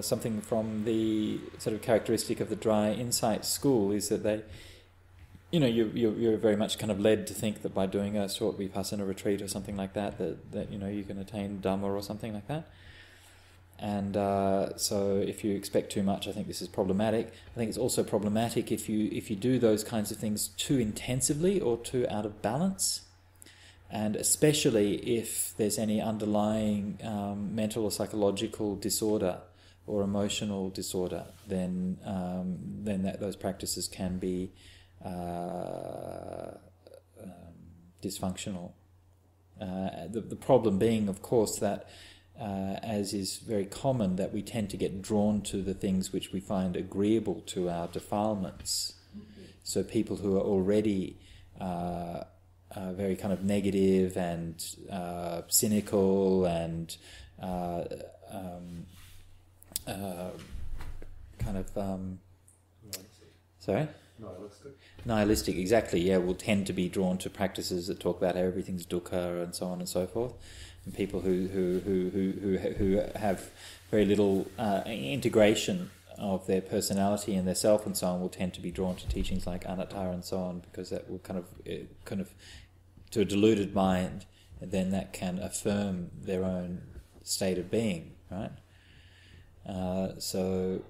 A: something from the sort of characteristic of the dry insight school, is that they. You're very much kind of led to think that by doing a short vipassana retreat or something like that you can attain Dhamma or something like that. And so if you expect too much, I think this is problematic. I think it's also problematic if you do those kinds of things too intensively or too out of balance, and especially if there's any underlying mental or psychological disorder or emotional disorder, then those practices can be dysfunctional. The problem being, of course, that as is very common, that we tend to get drawn to the things which we find agreeable to our defilements. So people who are already very kind of negative and cynical and sorry? Nihilistic, exactly, yeah, will tend to be drawn to practices that talk about how everything's dukkha and so on and so forth. And people who have very little integration of their personality and their self and so on will tend to be drawn to teachings like anatta and so on, because that will kind of to a deluded mind, then that can affirm their own state of being, right? So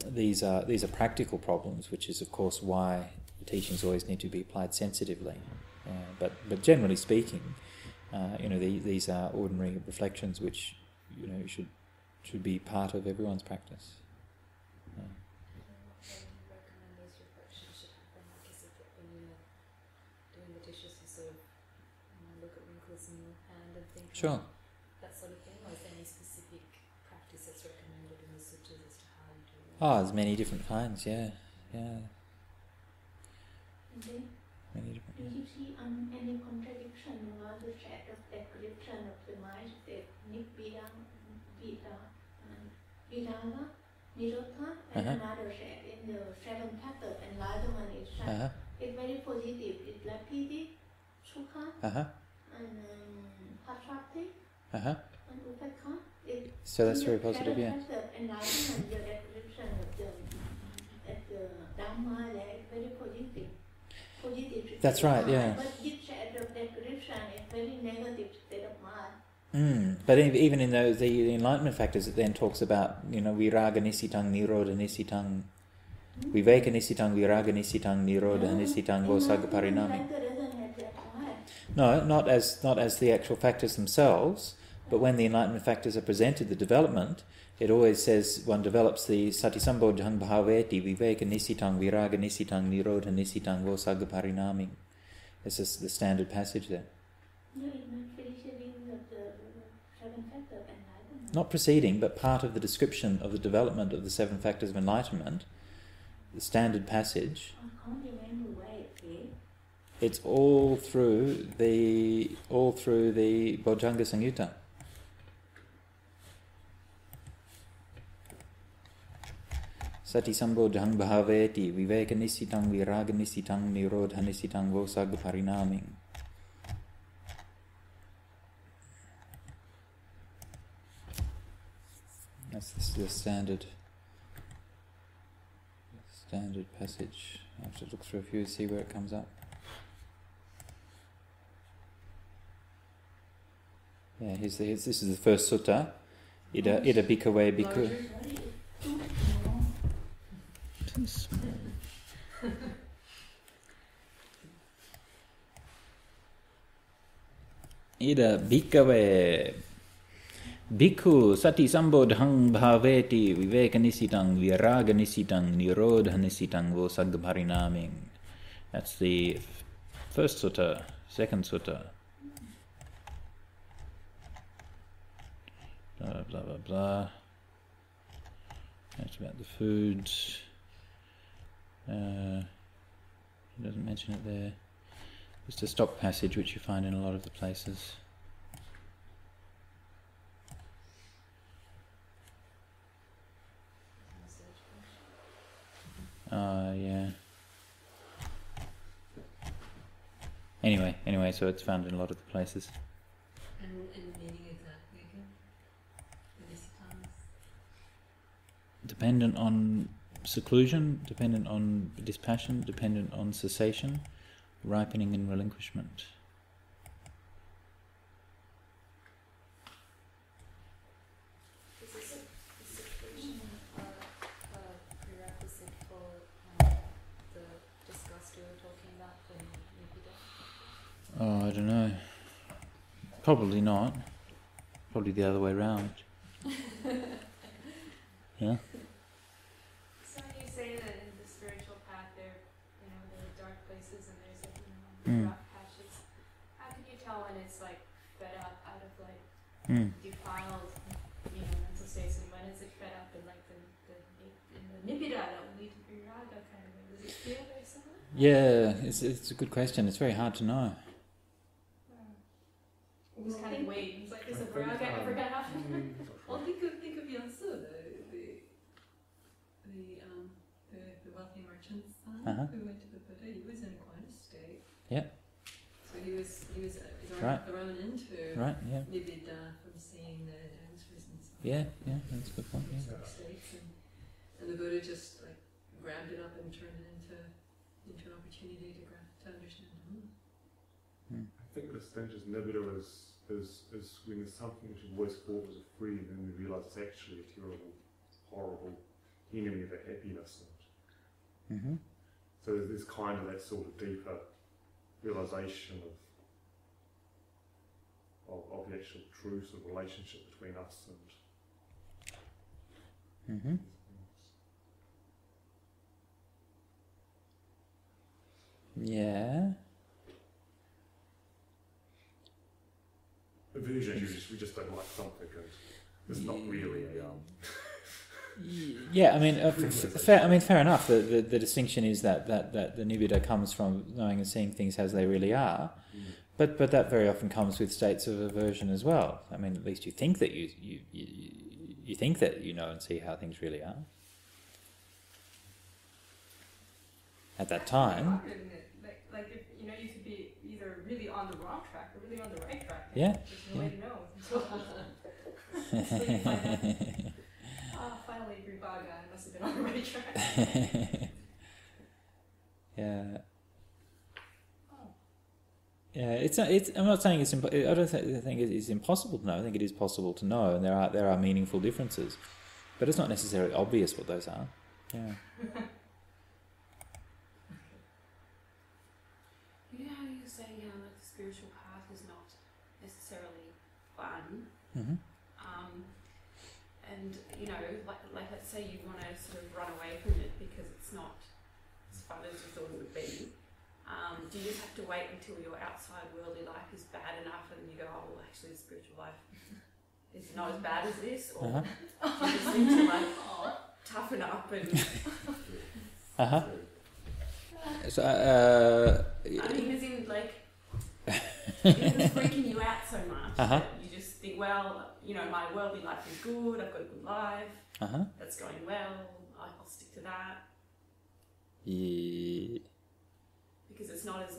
A: these are practical problems, which is of course why the teachings always need to be applied sensitively. But generally speaking, these are ordinary reflections which should be part of everyone's practice.
C: Recommend those reflections should happen, like is it when you're doing the dishes, you sort of look at wrinkles in your hand and think
A: Sure.
C: that sort of thing, or is there any specific practice that's recommended in the suttas as to how you do it?
A: There's many different kinds, yeah.
D: Okay.
A: Many different.
D: Do you see any contradiction about the set of description of the mind, the nibbida, vidana, nirodha, and another set in the seven chapters, enlightenment is it's very positive. It's like piti, sukha, and attractive
A: Uh-huh.
D: and upekha.
A: So that's very positive, yeah.
D: Enlightenment, your description of the Dhamma, like very positive.
A: That's right, yeah.
D: But this set of description is very negative state of mind.
A: But even in those, the enlightenment factors, it then talks about, viraga nisitang, nirodha nisitang, viveka nisitang, viraga nisitang, nirodha nisitang, vosagga parinami. No, not as the actual factors themselves, but when the enlightenment factors are presented, the development, it always says one develops the satisambodhang bhaveti, viveka nisitang, viraga nisitang, nirodha nisitang, vosagga parinami. It's just the standard passage there.
D: No, it's not preceding the seven factors of enlightenment.
A: Not preceding, but part of the description of the development of the seven factors of enlightenment, the standard passage. It's all through the Bojjhanga Samyutta. Sati sambodhang bhaveti, viveka nisitang, viraga nisitang, nirodha nisitang, vosagga parinami. That's the standard passage. I have to look through a few to see where it comes up. Yeah, this is the first sutta. Ida bhikkhave bhikkhu. Ida bhikkhave bhikkhu sati sambodhang bhaveti viveka nisitang viraga nisitang nirodha nisitang vosagga parinami. That's the first sutta. Second sutta. Blah blah blah blah. That's about the foods. He doesn't mention it there. Just a stock passage which you find in a lot of the places. Yeah. Anyway, so it's found in a lot of the places.
G: And meaning exactly again?
A: Dependent on seclusion, dependent on dispassion, dependent on cessation, ripening and relinquishment.
C: Is this a seclusion a prerequisite for the disgust we were talking about for nibbida?
A: Oh, I don't know. Probably not. Probably the other way around. Yeah.
F: So when you say that in the spiritual path there are dark places and there's rough patches, how can you tell when it's fed up out of defiled mental states, and when is it fed up in in the nibbida that will lead to viraga kind of way? Does it feel very similar?
A: Yeah, it's a good question. It's very hard to know.
F: Just kind of wait. It's like, is it viraga ever gonna happen?
G: Well, think of Yansu, the wealthy merchant's son who went to the Buddha. He was in quite a state.
A: Yeah.
G: So he was
A: Right.
G: thrown into nibbida from seeing the dancers and stuff.
A: Yeah, that's a good point. Yeah.
G: States and the Buddha just grabbed it up and turned it into an opportunity to understand Dhamma.
H: I think the distinction nibbida is when there's something which is always thought was a free, and then we realise it's actually a terrible, horrible enemy of the happiness.
A: Mm-hmm.
H: So there's kind of that sort of deeper realisation of the actual true sort of relationship between us and
A: Mm-hmm. Yeah.
H: aversion is we just don't like something, and it's not really a
A: Yeah, I mean, fair enough. The distinction is that the nibbida comes from knowing and seeing things as they really are, but that very often comes with states of aversion as well. I mean, at least you think that you think that you know and see how things really are at that time.
F: Like if you could be either really on the wrong track or really on the right track.
A: Yeah.
F: There's no way to know. So you find out, finally, Vibhaga, I must have been on the right track.
A: Yeah. Yeah, it's. I'm not saying it's. I don't think it's impossible to know. I think it is possible to know, and there are meaningful differences, but it's not necessarily obvious what those are. Yeah.
I: You know how you say like the spiritual path is not necessarily fun,
A: Mm-hmm.
I: and you know, like let's say you want to sort of run away from it because it's not as fun as you thought it would be. Do you just have to wait until your outside worldly life is bad enough and you go, oh, well, actually the spiritual life is not as bad as this? Or do you just need to like toughen up and...
A: So,
I: I mean, as in like, it's freaking you out so much that you just think, well, you know, my worldly life is good, I've got a good life, that's going well, I'll stick to that.
A: Yeah.
I: Because it's not as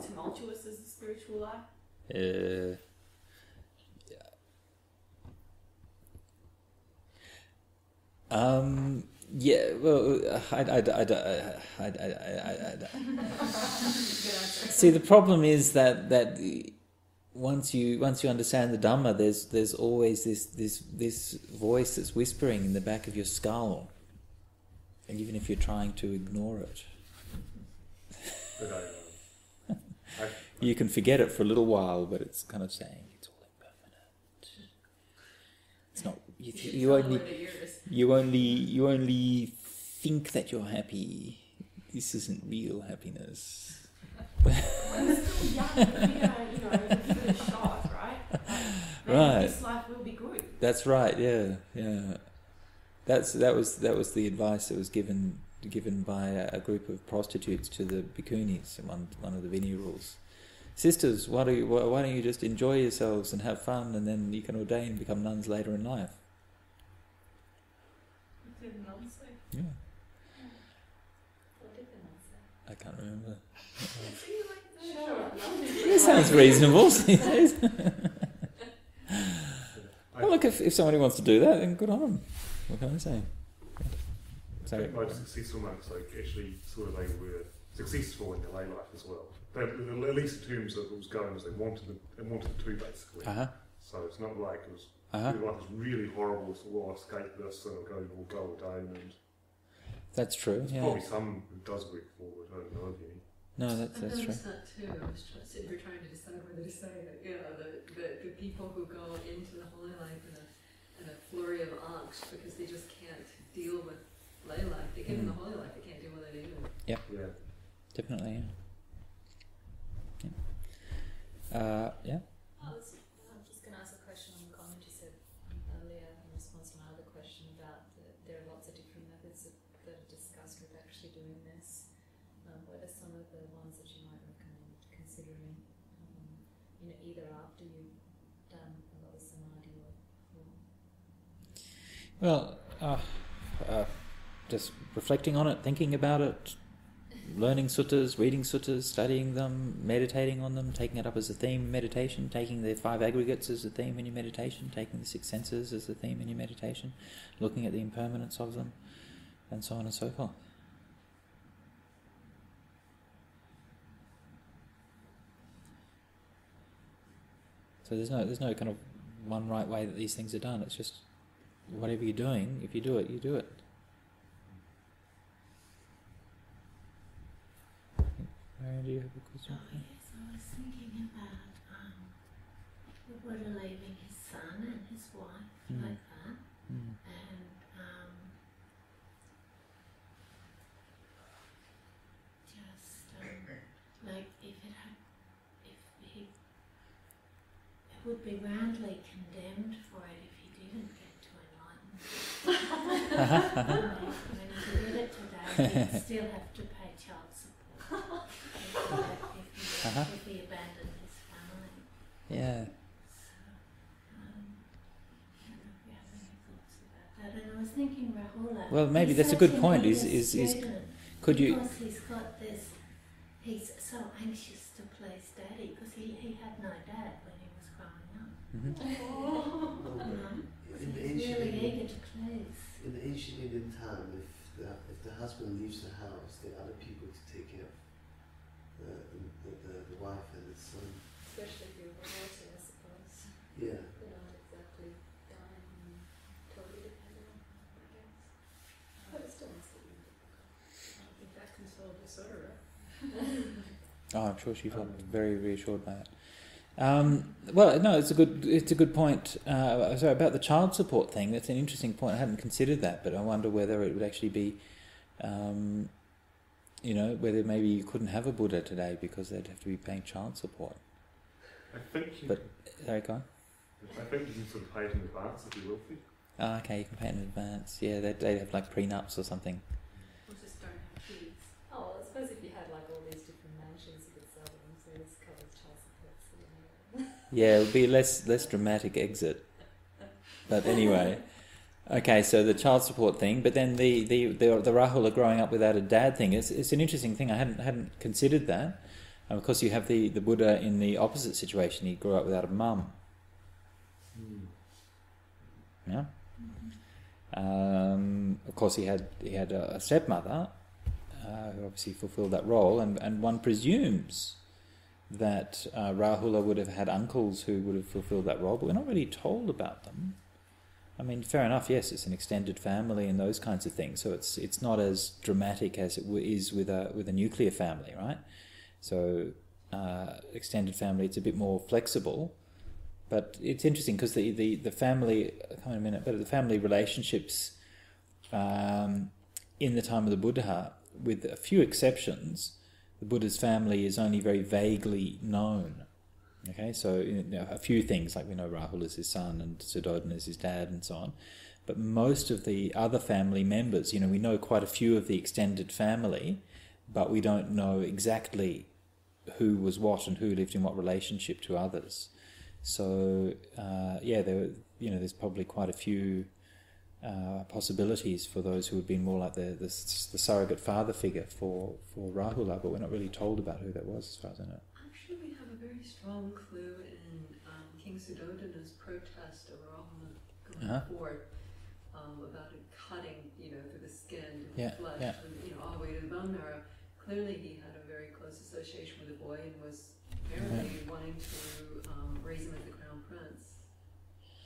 I: tumultuous as the spiritual life.
A: Yeah. Well, see, the problem is that once you understand the Dhamma, there's always this voice that's whispering in the back of your skull, and even if you're trying to ignore it. You can forget it for a little while, but it's kind of saying it's all impermanent. It's not. You only think that you're happy. This isn't real happiness.
I: When we're still young, you know, give it a shot, right? Maybe
A: Right.
I: this life will be good.
A: That's right. Yeah. That was the advice that was given by a group of prostitutes to the bhikkhunis, one of the Vinaya rules. Sisters, why don't you just enjoy yourselves and have fun, and then you can ordain and become nuns later in life.
F: What did the nuns say?
A: Yeah.
C: What did the nuns say?
A: I can't remember.
C: Sure.
A: That sounds reasonable. Well, look, if somebody wants to do that, then good on them. What can I say?
H: I think most successful monks actually sort of they were successful in their lay life as well. They, at least in terms of it was going as they wanted to basically. So it's not like it was life was really horrible, so I'll escape this and I'll go ordain, and
A: that's true.
H: there's probably some who does work forward, I don't know of any.
A: No, that's true.
G: I noticed that too. I was sitting here trying to decide whether to say that, you know, the people who go into the holy life in a flurry of angst because they just can't deal with lay life. They get in the holy life, they can't deal with it either.
A: Yep.
H: Yeah.
A: Definitely. Yeah.
C: I'm just going to ask a question on the comment you said earlier in response to my other question about there are lots of different methods that are discussed with actually doing this. What are some of the ones that you might recommend considering, either after you've done a lot of samadhi or before?
A: Well, just reflecting on it, thinking about it, learning suttas, reading suttas, studying them, meditating on them, taking it up as a theme in meditation, taking the 5 aggregates as a theme in your meditation, taking the 6 senses as a theme in your meditation, looking at the impermanence of them, and so on and so forth. So there's no kind of one right way that these things are done. It's just whatever you're doing, if you do it, you do it. Marion, do you have a question?
D: Oh yes, I was thinking about the Buddha leaving his son and his wife like that, and just like if he would be roundly condemned for it if he didn't get to enlightenment. When he did it today, he'd still have to pay child support. If he abandoned his family.
A: Yeah.
D: So, I don't know if you have any thoughts about that. And I was thinking, Rahula.
A: Well, maybe that's a good point. Is could you?
D: Because he's got this, he's so anxious to please Daddy because he had no dad when he was growing up.
J: In the
D: He's
J: ancient
D: really
J: Indian,
D: eager to please.
J: in the ancient Indian time, if the husband leaves the house, there are other people to take care of the wife and the son.
C: Especially if you're royalty, I suppose.
J: Yeah.
C: They're not exactly dying and totally dependent on them, I guess. But it still must be difficult.
G: I don't think that consoled disorder, right?
A: Oh, I'm sure she felt very reassured by it. Well, no, it's a good point. Sorry, about the child support thing. That's an interesting point. I hadn't considered that, but I wonder whether it would actually be, whether maybe you couldn't have a Buddha today because they'd have to be paying child support.
H: I think you
A: Sorry, go on.
H: I think you can sort of pay it in advance if you're wealthy.
A: Oh, okay, you can pay in advance. Yeah, they'd have like prenups or something.
I: Or just don't have kids.
C: Oh, well, I suppose if you had like all these different mansions, you could sell them, so this covers child support. So
A: Yeah, it would be a less dramatic exit. But anyway, okay, so the child support thing, but then the Rahula growing up without a dad thing, it's an interesting thing. I hadn't considered that. Of course, you have the Buddha in the opposite situation. He grew up without a mum. Yeah. Of course, he had a stepmother who obviously fulfilled that role, and one presumes that Rahula would have had uncles who would have fulfilled that role, but we're not really told about them. I mean, fair enough, yes, it's an extended family and those kinds of things, so it's not as dramatic as it is with a nuclear family, right? So extended family, it's a bit more flexible, but it's interesting because the family, I'll come in a minute, but the family relationships in the time of the Buddha, with a few exceptions, the Buddha's family is only very vaguely known. Okay, so a few things, like we know Rahula is his son and Suddhodana is his dad and so on, but most of the other family members, we know quite a few of the extended family, but we don't know exactly who was what and who lived in what relationship to others. So there's probably quite a few possibilities for those who would be more like the surrogate father figure for Rahula, but we're not really told about who that was, as far as I know.
G: Actually, we have a very strong clue in King Suddhodana's protest of Rahula going forward about it cutting, through the skin, to the flesh, and, all the way to the bone marrow. Clearly, he had a very close association with the boy and was apparently wanting to raise him as the crown prince.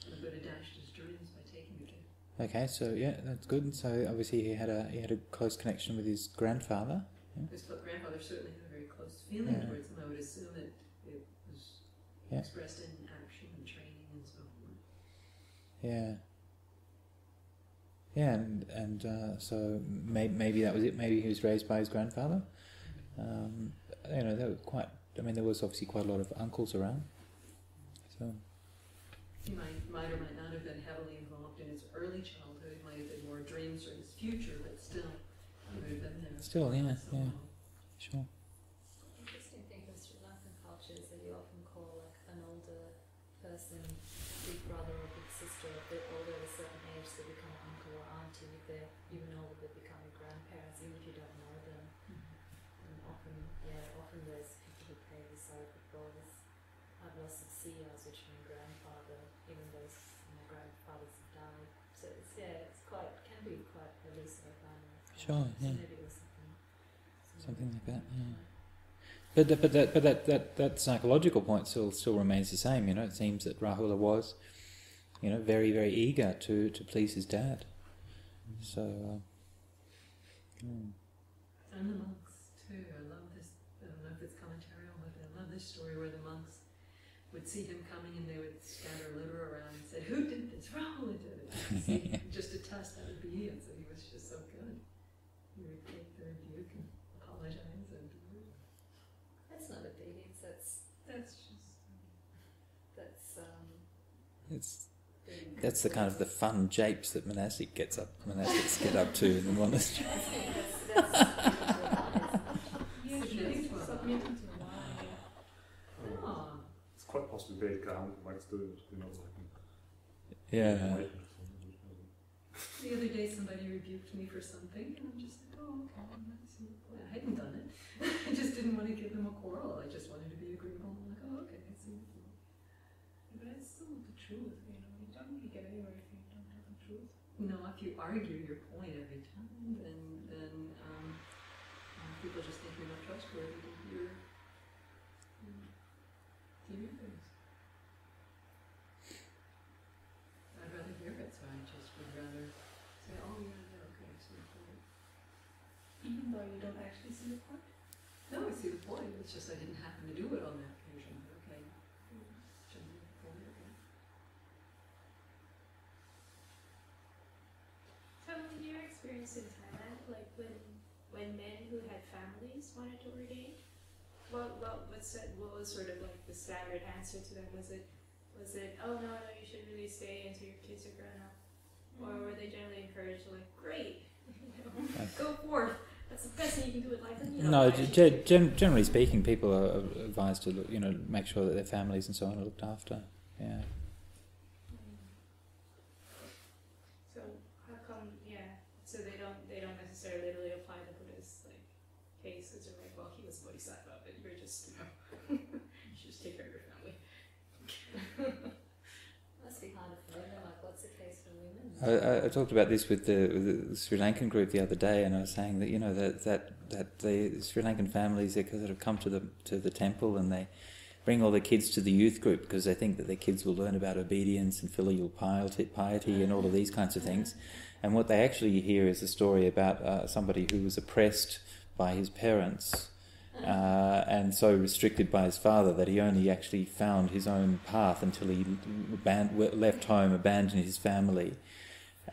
G: And the Buddha dashed his dreams by taking him to.
A: Okay, so that's good. So obviously he had a close connection with his grandfather. Yeah.
G: His grandfather certainly had a very close feeling towards him. I would assume it was expressed in action and training and so forth.
A: Yeah. Yeah, and so maybe that was it. Maybe he was raised by his grandfather. They were quite. I mean, there was obviously quite a lot of uncles around. So
G: he might or might not have been heavily involved in his early childhood. It might have been more dreams for his future, but still, he would have been there.
A: Still, sure.
C: Interesting thing with Sri Lankan culture is that you often call like an older person big brother or big sister. If they're older at a certain age, they become uncle or auntie. If they're even older, they become your grandparents, even if you don't know them. And often there's people who pay the surrogate roles. I've lots of seers, which mean grandfather, even though my grandfathers have died. So can be quite elusive.
A: Sure,
C: so maybe it was
A: something like that. Yeah. But that psychological point still remains the same. It seems that Rahula was, very, very eager to please his dad. So.
G: And the monks too. I love this. I don't know if it's commentarial, but I love this story where the monks would see him coming and they would scatter litter around and say, "Who did this? Rahula did it." Just to test that obedience, and he was just so good. He would take the rebuke and apologize and.
C: That's not obedience.
A: That's the kind of the fun japes that monastics get up to in the monastery.
H: It's quite possibly bad karma that makes doing it, not like
A: Yeah.
G: The other day somebody rebuked me for something, and I'm just like, oh, okay, I see the point. I hadn't done it. I just didn't want to give them a quarrel. I just wanted to be agreeable. I'm like, oh, okay, I see the point.
F: But it's still not the truth, you know. You don't really get anywhere if you don't have the truth.
G: No, if you argue your point every time, then people just think you're not trustworthy to hear things. I'd rather hear it, so I just would rather say, oh yeah, okay, I see the point.
F: Even though you don't actually see the point?
G: No, I see the point. It's just I didn't happen to do it on that occasion. Okay. Shouldn't be the point, okay.
F: So in your experience in Thailand, like when men who had families wanted to ordain, what was sort of like the standard answer to them? Was it oh no, you should really stay until your kids are grown up? Or were they generally encouraged to like, great, go forth, that's the best thing you can do with life? And,
A: No, generally speaking, people are advised to make sure that their families and so on are looked after. Yeah.
F: So how come? So they don't necessarily literally apply the Buddha's like cases, or like, well, he was bodhisattva, but you're just you should just take care of your family.
C: Must be harder for women. Like, what's the case for women?
A: I talked about this with the Sri Lankan group the other day, and I was saying that that the Sri Lankan families, they sort of come to the temple and they bring all the kids to the youth group because they think that their kids will learn about obedience and filial piety and all of these kinds of things. And what they actually hear is a story about somebody who was oppressed by his parents and so restricted by his father that he only actually found his own path until he left home, abandoned his family,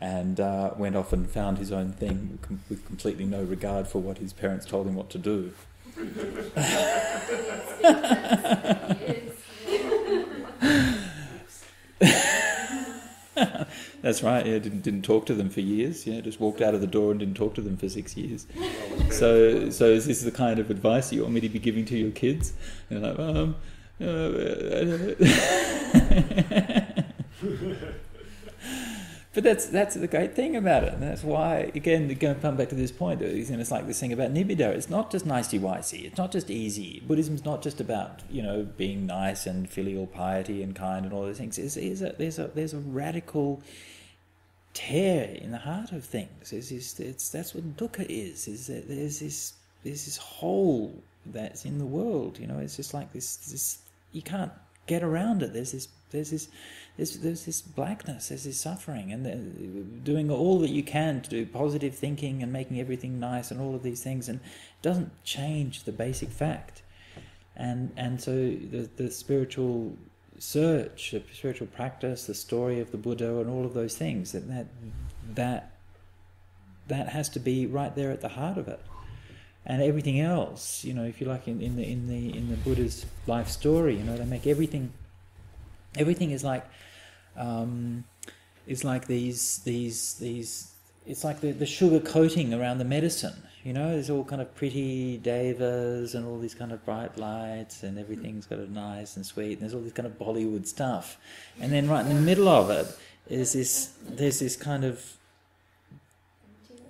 A: and went off and found his own thing with completely no regard for what his parents told him what to do. That's right. Yeah, didn't talk to them for years. Yeah, just walked out of the door and didn't talk to them for 6 years. So is this the kind of advice you want me to be giving to your kids? And they're like, But that's the great thing about it, and that's why, again, going to come back to this point, it's like this thing about nibbida. It's not just nicey-wicey. It's not just easy. Buddhism's not just about being nice and filial piety and kind and all those things. There's a radical tear in the heart of things. That's what dukkha is. Is that there's this hole that's in the world. It's just like this. You can't get around it. There's this blackness, there's this suffering, and doing all that you can to do positive thinking and making everything nice and all of these things, and it doesn't change the basic fact. And so the spiritual search, the spiritual practice, the story of the Buddha, and all of those things, that has to be right there at the heart of it. And everything else, if you like, in the Buddha's life story, they make everything is like these it's like the sugar coating around the medicine. There's all kind of pretty devas and all these kind of bright lights, and everything's got a nice and sweet, and there's all this kind of Bollywood stuff, and then right in the middle of it there's this kind of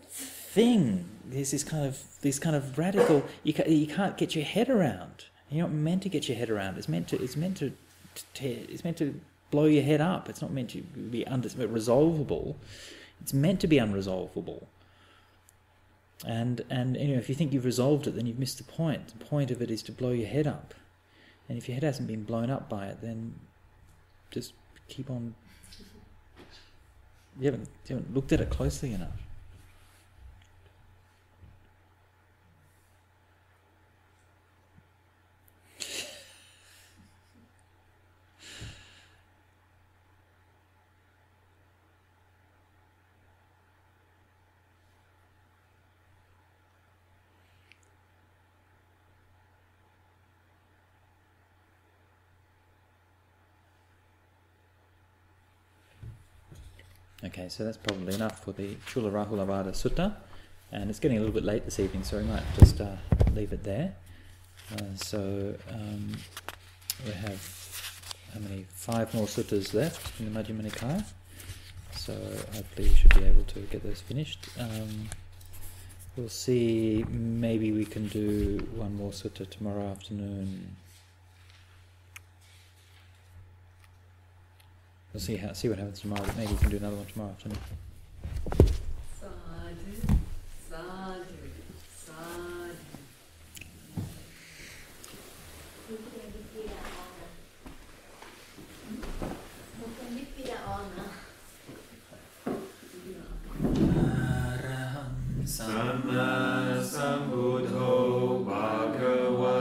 A: thing. There's this kind of radical. You can't get your head around. You're not meant to get your head around. It's meant to blow your head up. It's not meant to be resolvable. It's meant to be unresolvable. And if you think you've resolved it, then you've missed the point. The point of it is to blow your head up. And if your head hasn't been blown up by it, then just keep on. You haven't looked at it closely enough. Okay, so that's probably enough for the Rahula-vada-Sutta, and it's getting a little bit late this evening, so we might just leave it there. We have 5 more suttas left in the Majjhima Nikaya. so hopefully we should be able to get those finished. We'll see, maybe we can do one more sutta tomorrow afternoon. We'll see what happens tomorrow, but maybe we can do another one tomorrow afternoon.
G: Sadhu, sadhu, sadhu.
K: Sama Sambuddho Bhagava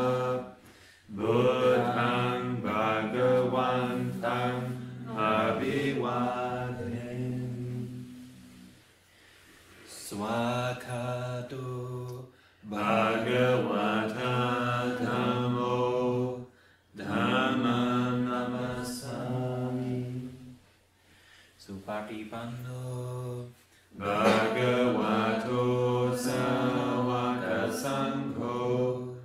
K: Buddhang Bhagavantam Abhivadhen Swakato Bhagavata Dhammo Dhammam Namasami Supatipanno Bhagavato Sawaka Sangho